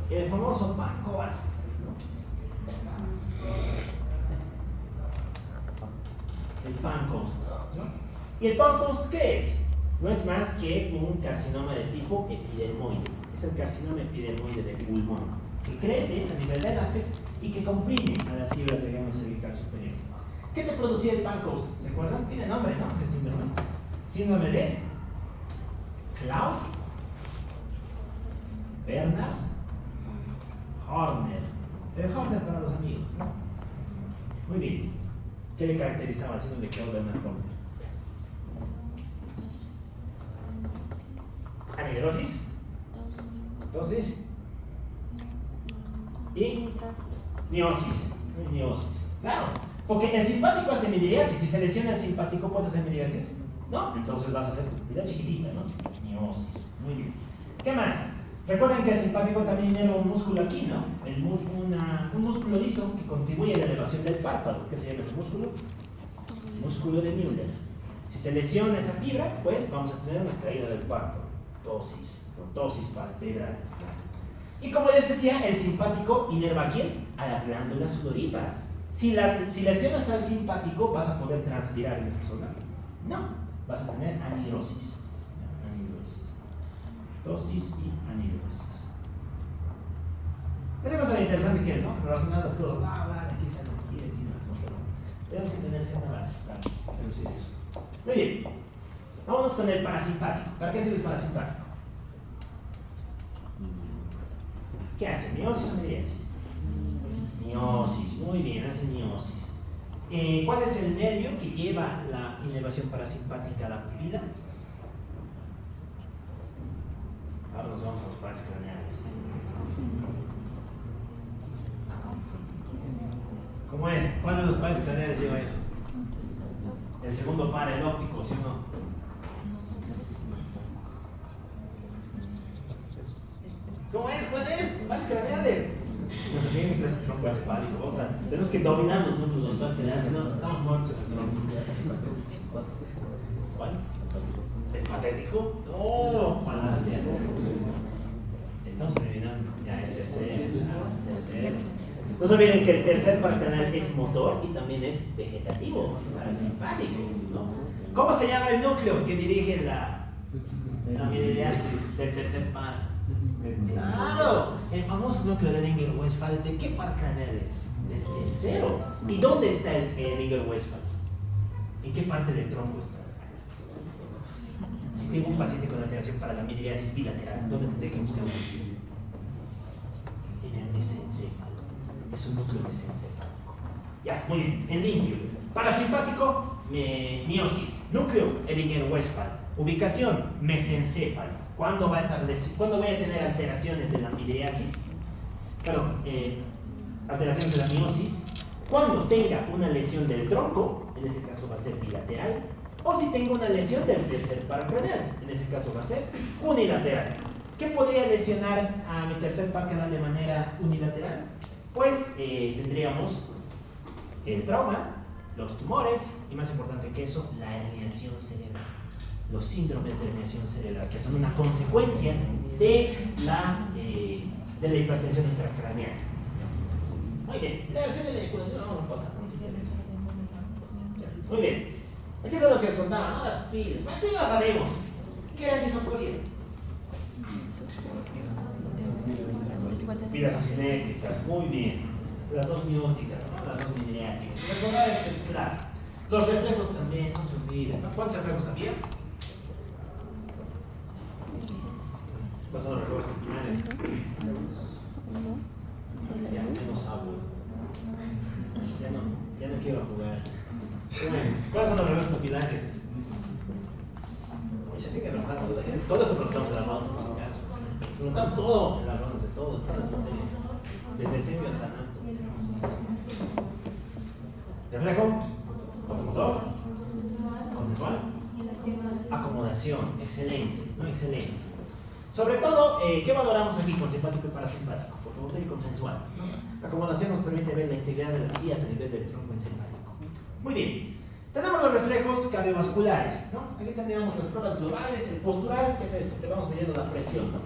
El famoso Pancoast, ¿no? El Pancoast, ¿no? ¿Y el Pancoast qué es? No es más que un carcinoma de tipo epidermoide. Es el carcinoma epidermoide de pulmón, que crece a nivel del ápex y que comprime a las fibras del ganglio cervical superior. ¿Qué te producía el Pancoast? ¿Se acuerdan? Tiene nombre, ¿no? Ese síndrome. Síndrome de Claude Bernard Horner. El Horner para los amigos, ¿no? Muy bien. ¿Qué le caracterizaba al síndrome de Claude Bernard Horner? Anhidrosis, dosis y miosis. Miosis. Claro, porque el simpático hace midriasis. Si se lesiona el simpático, ¿puedes hacer midriasis? ¿No? Entonces vas a hacer tu vida chiquitita, ¿no? Miosis. Muy bien. ¿Qué más? Recuerden que el simpático también era un músculo aquí, ¿no? Un músculo liso que contribuye a la elevación del párpado. ¿Qué se llama ese músculo? Músculo de Müller. Si se lesiona esa fibra, pues vamos a tener una caída del párpado. Tosis palpebral. Y como les decía, el simpático inerva ¿a quién? A las glándulas sudoríparas. Si lesionas al simpático, ¿vas a poder transpirar en esa zona? No, vas a tener anhidrosis. Tosis y anhidrosis. Es algo tan interesante que es, ¿no? Relacionar las cosas. Aquí se aquí no. Tenemos que tener cierta base para reducir eso. Muy bien. Vámonos con el parasimpático. ¿Para qué sirve el parasimpático? ¿Qué hace? ¿Miosis o midriasis? Miosis. Muy bien, hace miosis. ¿Cuál es el nervio que lleva la inervación parasimpática a la pupila? Ahora nos vamos a los pares craneales. ¿Cómo es? ¿Cuál de los pares craneales lleva eso? El segundo par, el óptico, ¿sí o no? ¿Cómo es? ¿Cuál es? Pares craneales. Nos enseñan en clase de tronco encefálico. Tenemos que dominar los núcleos de los pares craneales, si no, estamos muertos en el tronco. ¿Cuál? ¿El patético? ¡Oh! Falacia. Estamos terminando. Ya, el tercero. No se olviden que el tercer par craneal es motor y también es vegetativo, parasimpático, ¿no? ¿Cómo se llama el núcleo que dirige la midriasis del tercer par? Claro, el famoso núcleo de Ehrlinger-Westphal. ¿De qué par craneal es? Del tercero. ¿Y dónde está el Ehrlinger-Westphal? ¿En qué parte del tronco está? Si tengo un paciente con alteración para la midriasis bilateral, ¿dónde tendré que buscar una lesión? En el mesencéfalo. Es un núcleo mesencéfalo. Ya, muy bien. En limpio. Parasimpático, miosis. Núcleo, Ehrlinger-Westphal. Ubicación, mesencéfalo. ¿Cuándo voy a tener alteraciones de la midriasis? Perdón, alteraciones de la miosis. Cuando tenga una lesión del tronco, en ese caso va a ser bilateral. O si tengo una lesión del tercer par craneal, en ese caso va a ser unilateral. ¿Qué podría lesionar a mi tercer par craneal de manera unilateral? Pues tendríamos el trauma, los tumores y, más importante que eso, la herniación cerebral. Los síndromes de herniación cerebral, que son una consecuencia de la hipertensión intracraneal. Muy bien, la acción de la eyaculación no pasa, no se entiende eso. Muy bien, aquí es lo que les contaba, ¿no? Las pupilas. Bueno, sí, ya sabemos. ¿Qué era disocoria? Pupilas simétricas, muy bien. Las dos mióticas, ¿no? Las dos midriáticas. Recordar esto es claro. Los reflejos también, no se olviden, ¿no? ¿Cuántos reflejos había? ¿Cuáles son los reflejos pupilares? Ya no sabo. Ya no quiero jugar. ¿Cuáles son los reflejos pupilares? Se tiene que preguntar todo eso preguntamos en las rondas, por si acaso. Preguntamos todo en las rondas de todo, todas las materias. Desde semio hasta nato. Reflejo, automotor, conceptual Acomodación, excelente, ¿no? Excelente. Sobre todo, ¿qué valoramos aquí con simpático y parasimpático? Fotomotor y consensual, ¿no? Acomodación nos permite ver la integridad de las vías a nivel del tronco encefálico. Muy bien. Tenemos los reflejos cardiovasculares, ¿no? Aquí tenemos las pruebas globales, el postural, ¿qué es esto? Te vamos midiendo la presión, ¿no?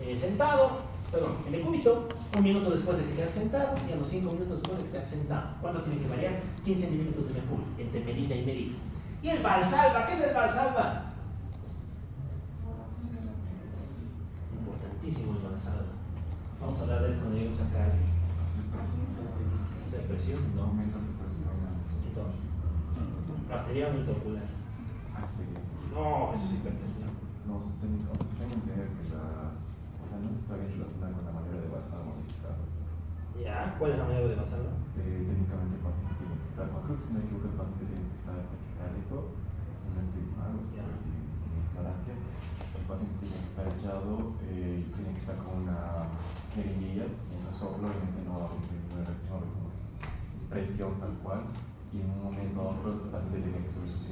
En decúbito, 1 minuto después de que te has sentado y a los 5 minutos después de que te has sentado. ¿Cuánto tiene que variar? 15 milímetros de mercurio entre medida y medida. ¿Y el Valsalva? ¿Qué es el Valsalva? Importantísimo el Valsalva. Vamos a hablar de esto cuando lleguemos a cardio. ¿Es de presión? No. Entonces, arterial o intraocular. No, eso es hipertensión. No, tengo entendido que no está bien relacionada con la manera de Valsalva modificada. ¿Ya? ¿Cuál es la manera de Valsalva? Técnicamente el paciente tiene que estar, creo que si no me equivoco, el paciente tiene que estar taquicárdico, si no estoy mal, o estoy en ignorancia. El paciente tiene que estar echado y tiene que estar con una jeringuilla y un soplo, obviamente no una reacción, presión tal cual, y en un momento a otro el paciente tiene que subir sus